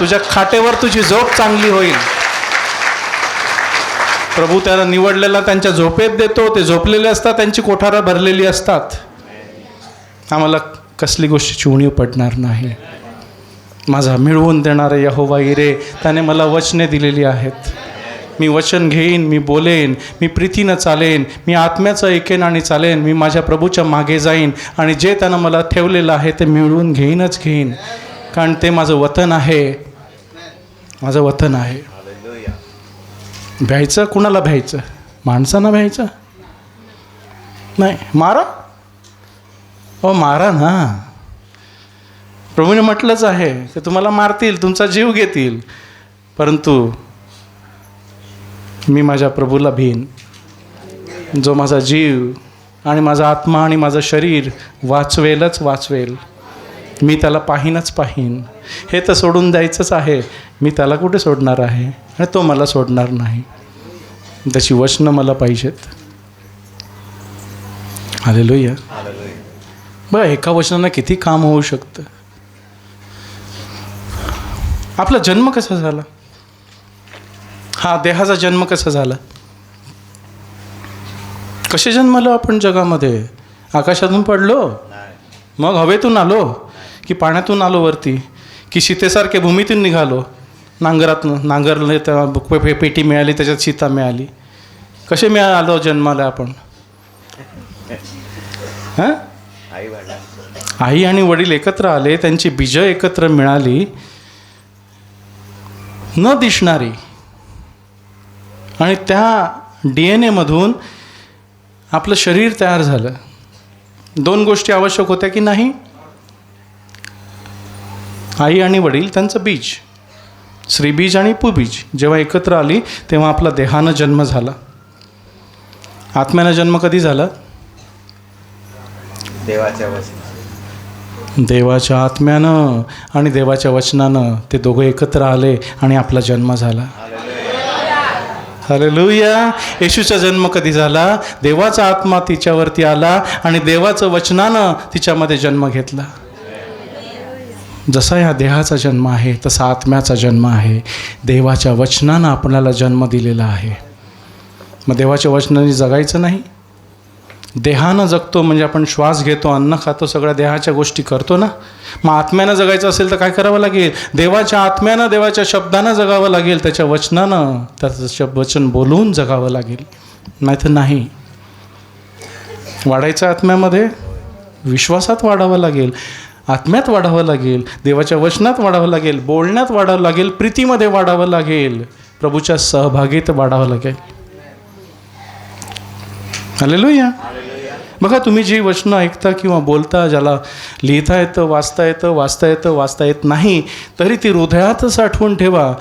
तुझ्या खाटेवर तुझी झोप चांगली होईल. प्रभू त्याला निवडलेला त्यांच्या झोपेत देतो. ते झोपलेले असतात, त्यांची कोठारं भरलेली असतात. आम्हाला कसली गोष्टीची उणीव पडणार नाही. माझा मिळवून देणारे यहोवा इरे, त्याने मला वचने दिलेली आहेत. मी वचन घेईन, मी बोलेन, मी प्रीतीनं चालेन, मी आत्म्याचं ऐकेन आणि चालेन. मी माझ्या प्रभूच्या मागे जाईन आणि जे त्यानं मला ठेवलेलं आहे ते मिळवून घेईनच घेईन. कारण ते माझं वतन आहे, माझं वतन आहे. भ्यायचं कुणाला? भ्यायचं माणसांना भ्यायचं नाही. मारा, हो मारा ना. प्रभूने म्हटलंच आहे की तुम्हाला मारतील, तुमचा जीव घेतील, परंतु मी माझ्या प्रभूला भीन, जो माझा जीव आणि माझा आत्मा आणि माझं शरीर वाचवेलच वाचवेल. मी त्याला पाहीनच पाहीन. हे तर सोडून द्यायचंच आहे. मी त्याला कुठे सोडणार आहे आणि तो मला सोडणार नाही. त्याची वचनं मला पाहिजेत. हालेलुया. बघा एका वचनानं किती काम होऊ शकतं. आपला जन्म कसा झाला? हा देहाचा जन्म कसा झाला? कसे जन्मलो आपण जगामध्ये? आकाशातून पडलो, मग हवेतून आलो, की पाण्यातून आलो वरती, की सीतेसारखे भूमीतून निघालो? नांगरले तर पेटी मिळाली, त्याच्यात सीता मिळाली. कसे आलो जन्माला आपण? हां, आई आणि वडील एकत्र आले, त्यांची बीजं एकत्र मिळाली, न दिसणारी, आणि त्या DNA मधून आपलं शरीर तयार झालं. 2 गोष्टी आवश्यक होत्या की नाही? आई आणि वडील, त्यांचं बीज, श्रीबीज आणि पुबीज जेव्हा एकत्र आली तेव्हा आपला देहानं जन्म झाला. आत्म्यानं जन्म कधी झाला? देवाच्या आत्म्यानं आणि देवाच्या वचनानं ते दोघं एकत्र आले आणि आपला जन्म झाला. हालेलुया. येशूचा जन्म कधी झाला? देवाचा आत्मा तिच्यावरती आला आणि देवाचं वचनानं तिच्यामध्ये जन्म घेतला. जसा या देहाचा जन्म आहे तसा आत्म्याचा जन्म आहे. देवाच्या वचनानं आपल्याला जन्म दिलेला आहे. मग देवाच्या वचनाने जगायचं नाही? देहानं जगतो म्हणजे आपण श्वास घेतो, अन्न खातो, सगळ्या देहाच्या गोष्टी करतो ना. मग आत्म्यानं जगायचं असेल तर काय करावं लागेल? देवाच्या आत्म्यानं, देवाच्या शब्दानं जगावं लागेल. त्याच्या वचनानं, त्याचं वचन बोलून जगावं लागेल. नाही तर नाही. वाढायचं आत्म्यामध्ये, विश्वासात वाढावं लागेल, आत्म्यात वाढावं लागेल, देवाच्या वचनात वाढावं लागेल, बोलण्यात वाढावं लागेल, प्रीतीमध्ये वाढावं लागेल, प्रभूच्या सहभागीत वाढावं लागेल. हालेलुया. बघा तुम्ही जी वचनं ऐकता किंवा बोलता, ज्याला लिहिता येतं, वाचता येत नाही, तरी ती हृदयात साठवून ठेवा.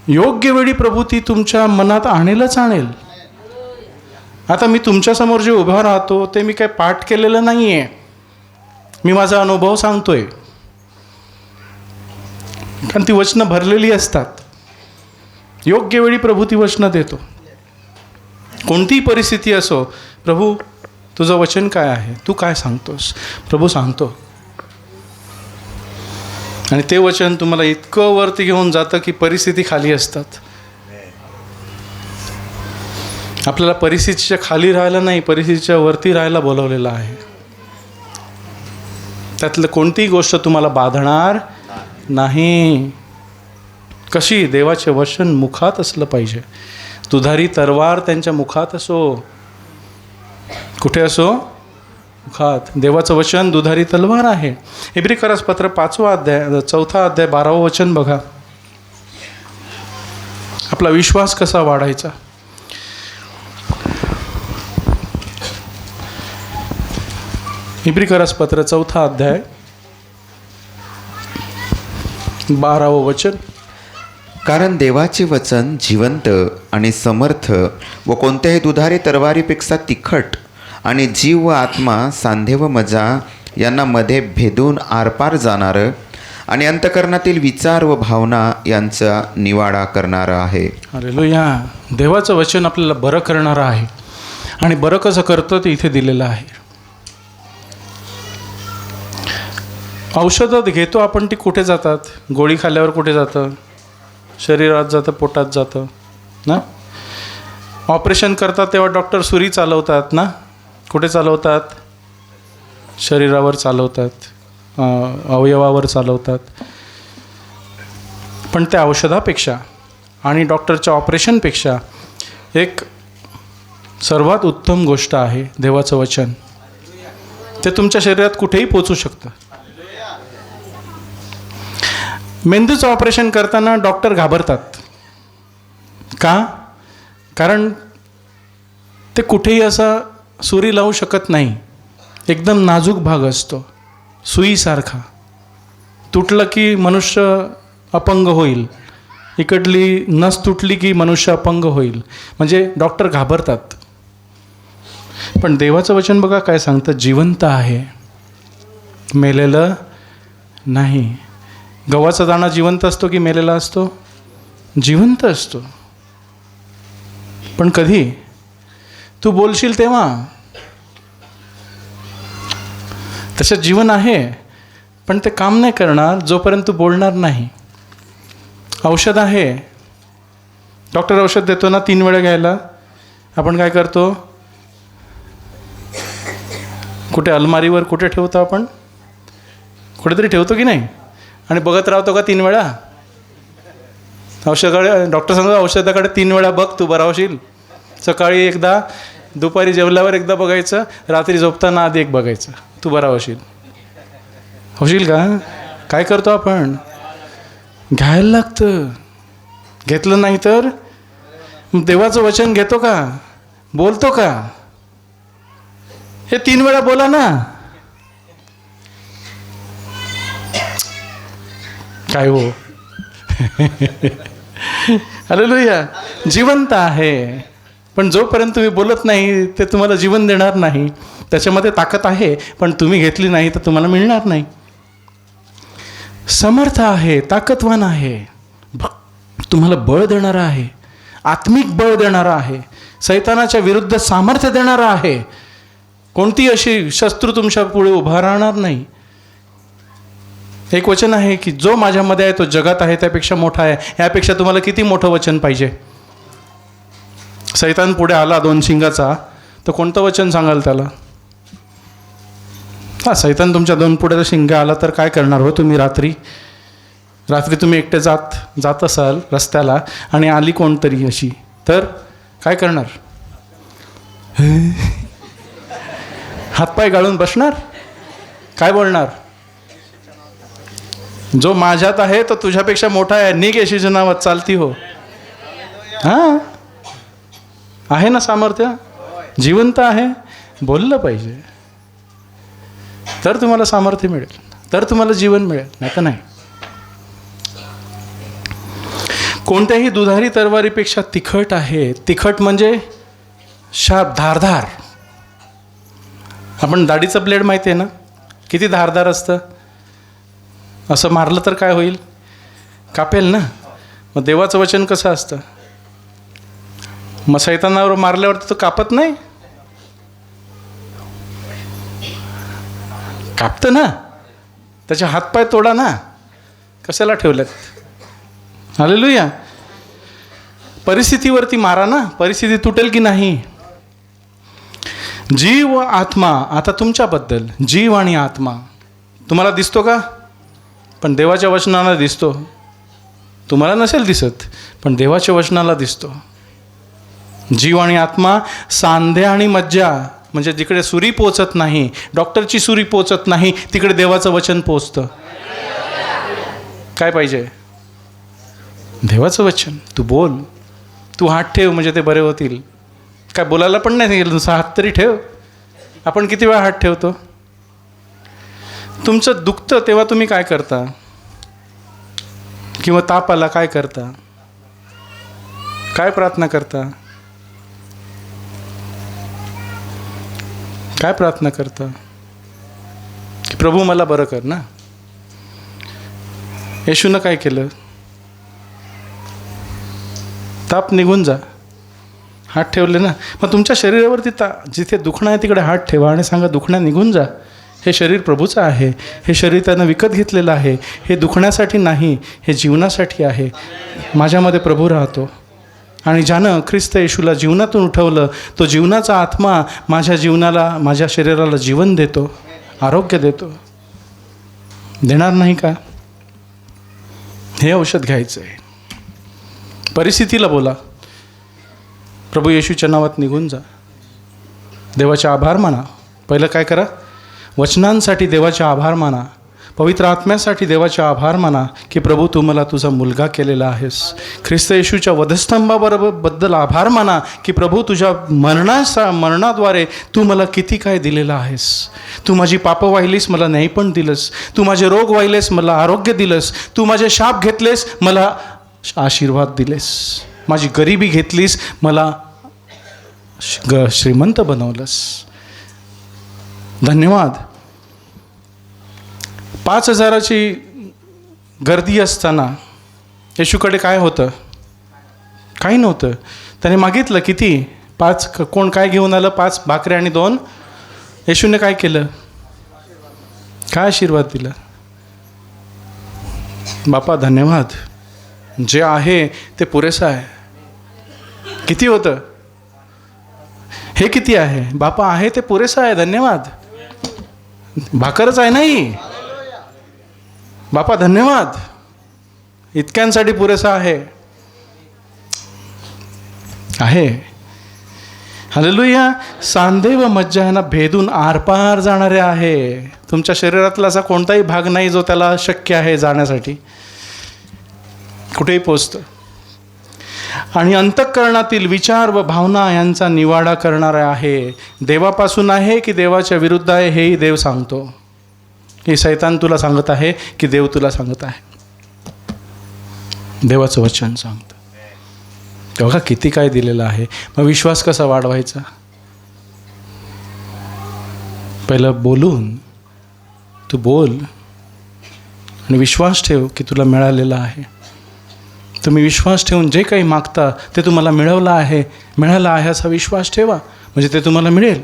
योग्य वेळी प्रभू ती तुमच्या मनात आणेलच आणेल. आता मी तुमच्यासमोर जे उभा राहतो ते मी काय पाठ केलेलं नाही आहे. मी माझा अनुभव सांगतोय, कारण ती वचनं भरलेली असतात. योग्य वेळी प्रभू ती वचनं देतो. कोणतीही परिस्थिती असो, प्रभू तुझं वचन काय आहे, तू काय सांगतोस? प्रभू सांगतो. आणि ते वचन तुम्हाला इतकं वरती घेऊन जातं की परिस्थिती खाली असतात. आपल्याला परिस्थितीच्या खाली राहायला नाही, परिस्थितीच्या वरती राहायला बोलवलेलं आहे. त्यातलं कोणतीही गोष्ट तुम्हाला बाधणार नाही. कशी? देवाचे वचन मुखात असलं पाहिजे. दुधारी तलवार त्यांच्या मुखात असो. कुठे असो? मुखात. देवाचं वचन दुधारी तलवार आहे. इब्रिकरास पत्र 5वा अध्याय 4था अध्याय 12वं वचन बघा. आपला विश्वास कसा वाढायचा? इब्रिकरास पत्र 4था अध्याय 12वं वचन. कारण देवाचे वचन जिवंत आणि समर्थ व कोणत्याही दुधारी तलवारीपेक्षा तिखट आणि जीव व आत्मा, सांधे व मजा यांना मध्ये भेदून आरपार जाणारं आणि अंतःकरणातील विचार व भावना यांचा निवाडा करणारं आहे. हालेलुया. देवाचं वचन आपल्याला बरं करणारं आहे. आणि बरं कसं करतं ते इथे दिलेलं आहे. औषधं घेतो आपण, ती कुठे जातात? गोळी खाल्ल्यावर कुठे जातं? शरीरात जातं, पोटात जातं ना. ऑपरेशन करतात तेव्हा डॉक्टर सुरी चालवतात ना. कुठे चालवतात? शरीरावर चालवतात, अवयवावर चालवतात. पण त्या औषधापेक्षा आणि डॉक्टरच्या ऑपरेशनपेक्षा एक सर्वात उत्तम गोष्ट आहे देवाचं वचन. ते तुमच्या शरीरात कुठेही पोचू शकतं. मेंदूचं ऑपरेशन करताना डॉक्टर घाबरतात. का? कारण ते कुठेही असा सुरी लावू शकत नाही. एकदम नाजूक भाग असतो, सुईसारखा. तुटलं की मनुष्य अपंग होईल, इकडली नस तुटली की मनुष्य अपंग होईल. म्हणजे डॉक्टर घाबरतात. पण देवाचं वचन बघा काय सांगतं, जिवंत आहे मेलेलं नाही. गव्हाचा दाणा जिवंत असतो की मेलेला असतो? जिवंत असतो. पण कधी? तू बोलशील तेव्हा. तसं जीवन आहे, पण ते काम नाही करणार जोपर्यंत तू बोलणार नाही. औषध आहे, डॉक्टर औषध देतो ना 3 वेळा घ्यायला, आपण काय करतो? कुठे अलमारीवर कुठे ठेवतो आपण? कुठेतरी ठेवतो की नाही? आणि बघत राहतो का 3 वेळा? औषधाकडे डॉक्टर सांगतो औषधाकडे 3 वेळा बघ, तू बरा होशील. सकाळी एकदा, दुपारी जेवल्यावर एकदा बघायचं, रात्री झोपताना आधी एक बघायचं, तू बरा होशील. होशील का? काय करतो आपण? घ्यायला लागतं. घेतलं नाही तर देवाचं वचन घेतो का? बोलतो का? हे 3 वेळा बोला ना. काय हो? हालेलुया. जिवंत आहे, पण जोपर्यंत तुम्ही बोलत नाही ते तुम्हाला जीवन देणार नाही. त्याच्यामध्ये ताकद आहे, पण तुम्ही घेतली नाही तर तुम्हाला मिळणार नाही. समर्थ आहे, ताकदवान आहे, तुम्हाला बळ देणारा आहे, आत्मिक बळ देणारा आहे, सैतानाच्या विरुद्ध सामर्थ्य देणारा आहे. कोणती अशी शस्त्र तुमच्या पुढे उभा राहणार नाही. एक वचन आहे की जो माझ्यामध्ये आहे तो जगात आहे त्यापेक्षा मोठा आहे. यापेक्षा तुम्हाला किती मोठं वचन पाहिजे? सैतान पुढे आला 2 शिंगाचा, तर कोणतं वचन सांगाल त्याला? सैतान तुमच्या 2 पुढे शिंगा आला तर काय करणार हो तुम्ही? रात्री तुम्ही एकटे जात असाल रस्त्याला आणि आली कोणतरी अशी, तर काय करणार? हातपाय गाळून बसणार? काय बोलणार? जो माझ्यात आहे तो तुझ्यापेक्षा मोठा आहे, निघ येशूच्या नावात, चालती हो. हां, आहे ना सामर्थ्य? जिवंत आहे. बोललं पाहिजे तर तुम्हाला सामर्थ्य मिळेल, तर तुम्हाला जीवन मिळेल, नाही तर नाही. कोणत्याही दुधारी तलवारीपेक्षा तिखट आहे. तिखट म्हणजे शार्प, धारदार. आपण दाढीचं ब्लेड माहिती आहे ना, किती धारदार असतं. असं मारलं तर काय होईल? कापेल ना. मग देवाचं वचन कसं असतं? मग सैतानावर मारल्यावरती तो कापत नाही, कापतं ना. त्याचे हातपाय तोडा ना, कशाला ठेवलेत? हालेलुया. परिस्थितीवरती मारा ना, परिस्थिती तुटेल की नाही. जीव आत्मा, आता तुमच्याबद्दल जीव आणि आत्मा तुम्हाला दिसतो का? पण देवाच्या वचनाला दिसतो. तुम्हाला नसेल दिसत, पण देवाच्या वचनाला दिसतो. जीव आणि आत्मा, सांधे आणि मज्जा, म्हणजे जिकडे सुरी पोचत नाही, डॉक्टरची सुरी पोचत नाही, तिकडे देवाचं वचन पोचतं. काय पाहिजे? देवाचं वचन. तू बोल, तू हात ठेव म्हणजे ते बरे होतील. काय बोलायला पण नाही सांगितलं, नुसता हात तरी ठेव. आपण किती वेळा हात ठेवतो? तुमचं दुखतं तेव्हा तुम्ही काय करता? किंवा ताप आला काय करता? काय प्रार्थना करता? काय प्रार्थना करता? की प्रभू मला बरं कर ना. येशूनं काय केलं? ताप निघून जा, हात ठेवले ना. मग तुमच्या शरीरावरती जिथे दुखणं आहे तिकडे हात ठेवा आणि सांगा दुखण्या निघून जा. हे शरीर प्रभूचं आहे, हे शरीर त्यानं विकत घेतलेलं आहे. हे दुखण्यासाठी नाही, हे जीवनासाठी आहे. माझ्यामध्ये प्रभू राहतो आणि ज्यानं ख्रिस्त येशूला जीवनातून उठवलं, तो जीवनाचा आत्मा माझ्या जीवनाला, माझ्या शरीराला जीवन देतो, आरोग्य देतो. देणार नाही का? हे औषध घ्यायचं आहे. परिस्थितीला बोला, प्रभू येशूच्या नावात निघून जा. देवाचे आभार माना. पहिलं काय करा? वचनांसाठी देवाचे आभार माना. पवित्र आत्म्यासाठी देवाचे आभार माना की प्रभू तू मला तुझा मुलगा केलेला आहेस. ख्रिस्त येशूच्या वधस्तंभाबद्दल आभार माना की प्रभू तुझ्या मरणाद्वारे तू मला किती काय दिलेलं आहेस. तू माझी पापं वाहिलीस, मला न्याय पण दिलंस. तू माझे रोग वाहिलेस, मला आरोग्य दिलंस. तू माझे शाप घेतलेस, मला आशीर्वाद दिलेस. माझी गरिबी घेतलीस, मला श्रीमंत बनवलंस. धन्यवाद. 5,000ची गर्दी असताना येशूकडे काय होतं? काही नव्हतं. त्याने मागितलं किती? 5. कोण काय घेऊन आलं? 5 भाकऱ्या आणि 2. येशूने काय केलं? काय आशीर्वाद दिला? बापा धन्यवाद, जे आहे ते पुरेसं आहे. किती होतं? हे किती आहे? बापा आहे ते पुरेसं आहे, धन्यवाद. भाकरच आहे नाही, बापा धन्यवाद, इतक्यांसाठी पुरेसं आहे. हालेलुया. सांधे व मज्जा यांना भेदून आरपार जाणारे आहे. तुमच्या शरीरातला असा कोणताही भाग नाही जो त्याला शक्य आहे जाण्यासाठी. कुठेही पोचतं. आणि अंतःकरणातील विचार व भावना यांचा निवाडा करणारा आहे. देवापासून आहे की देवाच्या विरुद्ध आहे हेही देव सांगतो. की सैतान तुला सांगत आहे की देव तुला सांगत आहे? देवाचं वचन सांगतं. बघा किती काय दिलेलं आहे. मग विश्वास कसा वाढवायचा? पहिलं बोलून, तू बोल आणि विश्वास ठेव की तुला मिळालेलं आहे. तुम्ही विश्वास ठेवून जे काही मागता ते तुम्हाला मिळालं आहे असा विश्वास ठेवा, म्हणजे ते तुम्हाला मिळेल.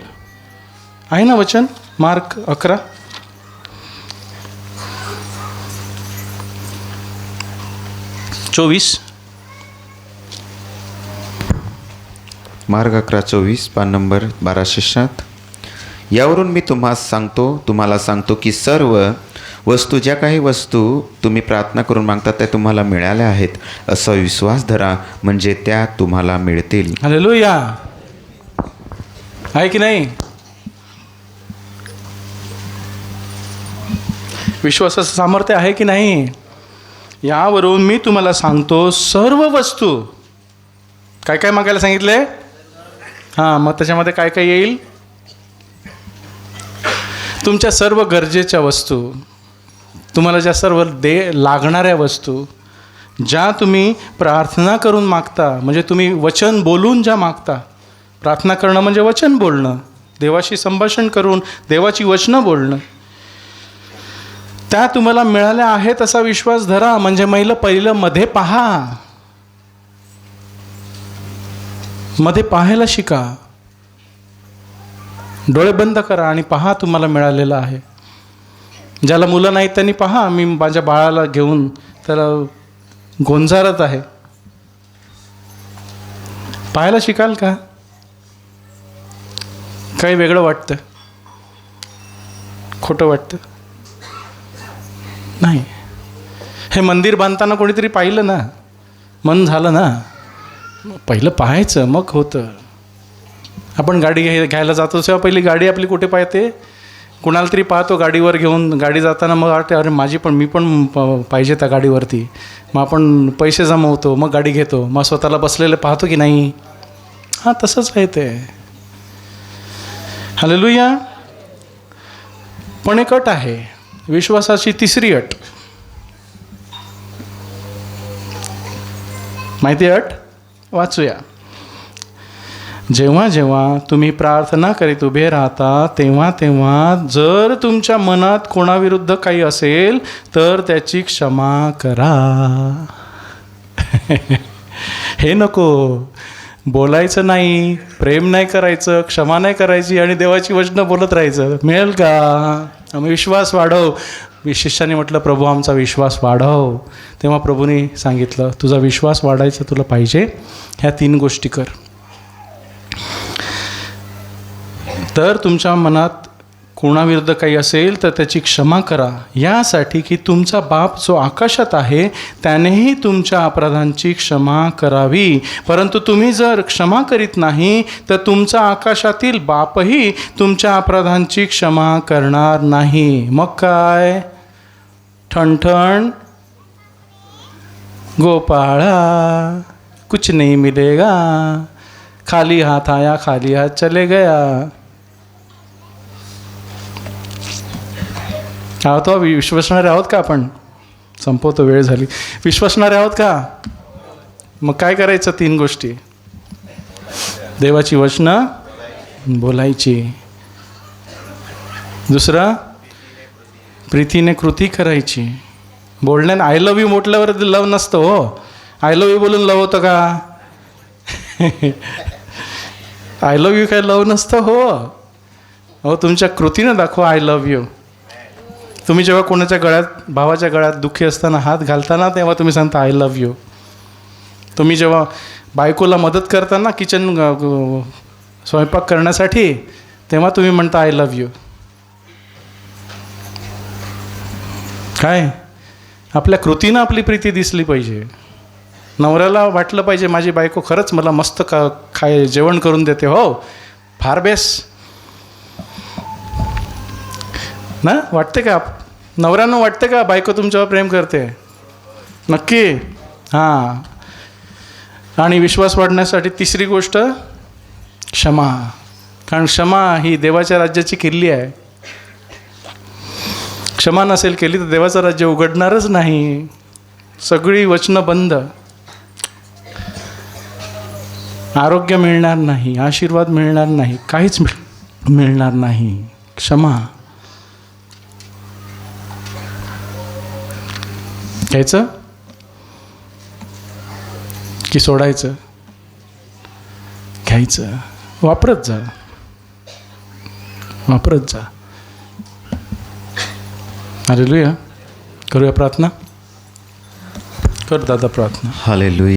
आहे ना वचन? मार्क 11:24. मार्ग 11:24, पान नंबर 1207. यावरून मी तुम्हाला सांगतो की सर्व वस्तू, ज्या काही वस्तू तुम्ही प्रार्थना करून मागता त्या तुम्हाला मिळाल्या आहेत असा विश्वास धरा, म्हणजे त्या तुम्हाला मिळतील. हालेलुया. आहे की नाही? विश्वासाचं सामर्थ्य आहे की नाही? यावरून मी तुम्हाला सांगतो सर्व वस्तू. काय काय मागायला सांगितले? हां, मग त्याच्यामध्ये काय काय येईल? तुमच्या सर्व गरजेच्या वस्तू, तुम्हाला ज्या सर्व लागणाऱ्या वस्तू, ज्या तुम्ही प्रार्थना करून मागता, म्हणजे तुम्ही वचन बोलून ज्या मागता. प्रार्थना करणं म्हणजे वचन बोलणं, देवाशी संभाषण करून देवाची वचनं बोलणं. त्या तुम्हाला मिळाल्या आहेत असा विश्वास धरा, म्हणजे पहिलं मध्ये पहा, मध्ये पाहायला शिका. डोळे बंद करा आणि पहा तुम्हाला मिळालेलं आहे. ज्याला मुलं नाहीत त्यांनी पहा, मी माझ्या बाळाला घेऊन त्याला गोंजारत आहे. पाहायला शिकाल का? काही वेगळं वाटतं? खोटं वाटतं? नाही. हे मंदिर बांधताना कोणीतरी पाहिलं ना, मन झालं ना. पहिलं पाहायचं मग होतं. आपण गाडी घ्यायला जातो तेव्हा पहिली गाडी आपली कुठे पाहते? कुणाला तरी पाहतो गाडीवर घेऊन. गाडी जाताना मग वाटते अरे मी पण पाहिजे त्या गाडीवरती. मग आपण पैसे जमवतो, मग गाडी घेतो, मग स्वतःला बसलेलं पाहतो की नाही? हां, तसंच आहे ते. हालेलुया. पण एक अट आहे, विश्वासाची तिसरी अट. माहिती अट? वाचूया. जेव्हा जेव्हा तुम्ही प्रार्थना करीत उभे राहता तेव्हा जर तुमच्या मनात कोणाविरुद्ध काही असेल तर त्याची क्षमा करा. हे नको बोलायचं नाही, प्रेम नाही करायचं, क्षमा नाही करायची आणि देवाची वचनं बोलत राहायचं. मिळेल का? आम्ही विश्वास वाढव. शिष्याने म्हटलं प्रभू आमचा विश्वास वाढव. तेव्हा प्रभूने सांगितलं तुझा विश्वास वाढायचा तुला पाहिजे, ह्या 3 गोष्टी कर. तर तुमच्या मनात कोणाविरुद्ध काही असेल तर त्याची क्षमा करा, यासाठी की तुमचा बाप जो आकाशात आहे त्यानेही तुमच्या अपराधांची क्षमा करावी. परंतु तुम्ही जर क्षमा करीत नाही तर तुमचा आकाशातील बापही तुमच्या अपराधांची क्षमा करणार नाही. मग काय? ठणठण गोपाळा, कुछ नहीं मिलेगा, खाली हाथ आया खाली हाथ चले गया. आहोत विश्वसणारे आहोत का आपण? संपवतो, वेळ झाली. विश्वसणारे आहोत का? मग काय करायचं? 3 गोष्टी. देवाची वचनं बोलायची. दुसरं प्रीतीने कृती करायची. बोलण्याने आय लव्ह यू म्हटल्यावर लव नसतं हो. आय लव्ह यू बोलून लव होतं का? आय लव्ह यू काय लव नसतं हो. हो, तुमच्या कृतीनं दाखवा आय लव्ह यू. तुम्ही जेव्हा कोणाच्या गळ्यात, भावाच्या गळ्यात दुःखी असताना हात घालताना, तेव्हा तुम्ही सांगता आय लव्ह यू. तुम्ही जेव्हा बायकोला मदत करताना किचन स्वयंपाक करण्यासाठी, तेव्हा तुम्ही म्हणता आय लव्ह यू. काय? आपल्या कृतीनं आपली प्रीती दिसली पाहिजे. नवऱ्याला वाटलं पाहिजे माझी बायको खरंच मला मस्त जेवण करून देते. हो, फार बेस ना. वाटते का नवऱ्यानं? वाटते का बायको तुमच्यावर प्रेम करते? नक्की. हां. आणि विश्वास वाढण्यासाठी तिसरी गोष्ट क्षमा. कारण क्षमा ही देवाच्या राज्याची किल्ली आहे. क्षमा नसेल केली तर देवाचं राज्य उघडणारच नाही. सगळी वचनं बंद. आरोग्य मिळणार नाही, आशीर्वाद मिळणार नाही, काहीच मिळणार नाही. क्षमा घ्यायचं की सोडायचं? घ्यायचं. वापरत जा, वापरत जा. हालेलुया. करूया प्रार्थना. कर दादा प्रार्थना. हालेलुया.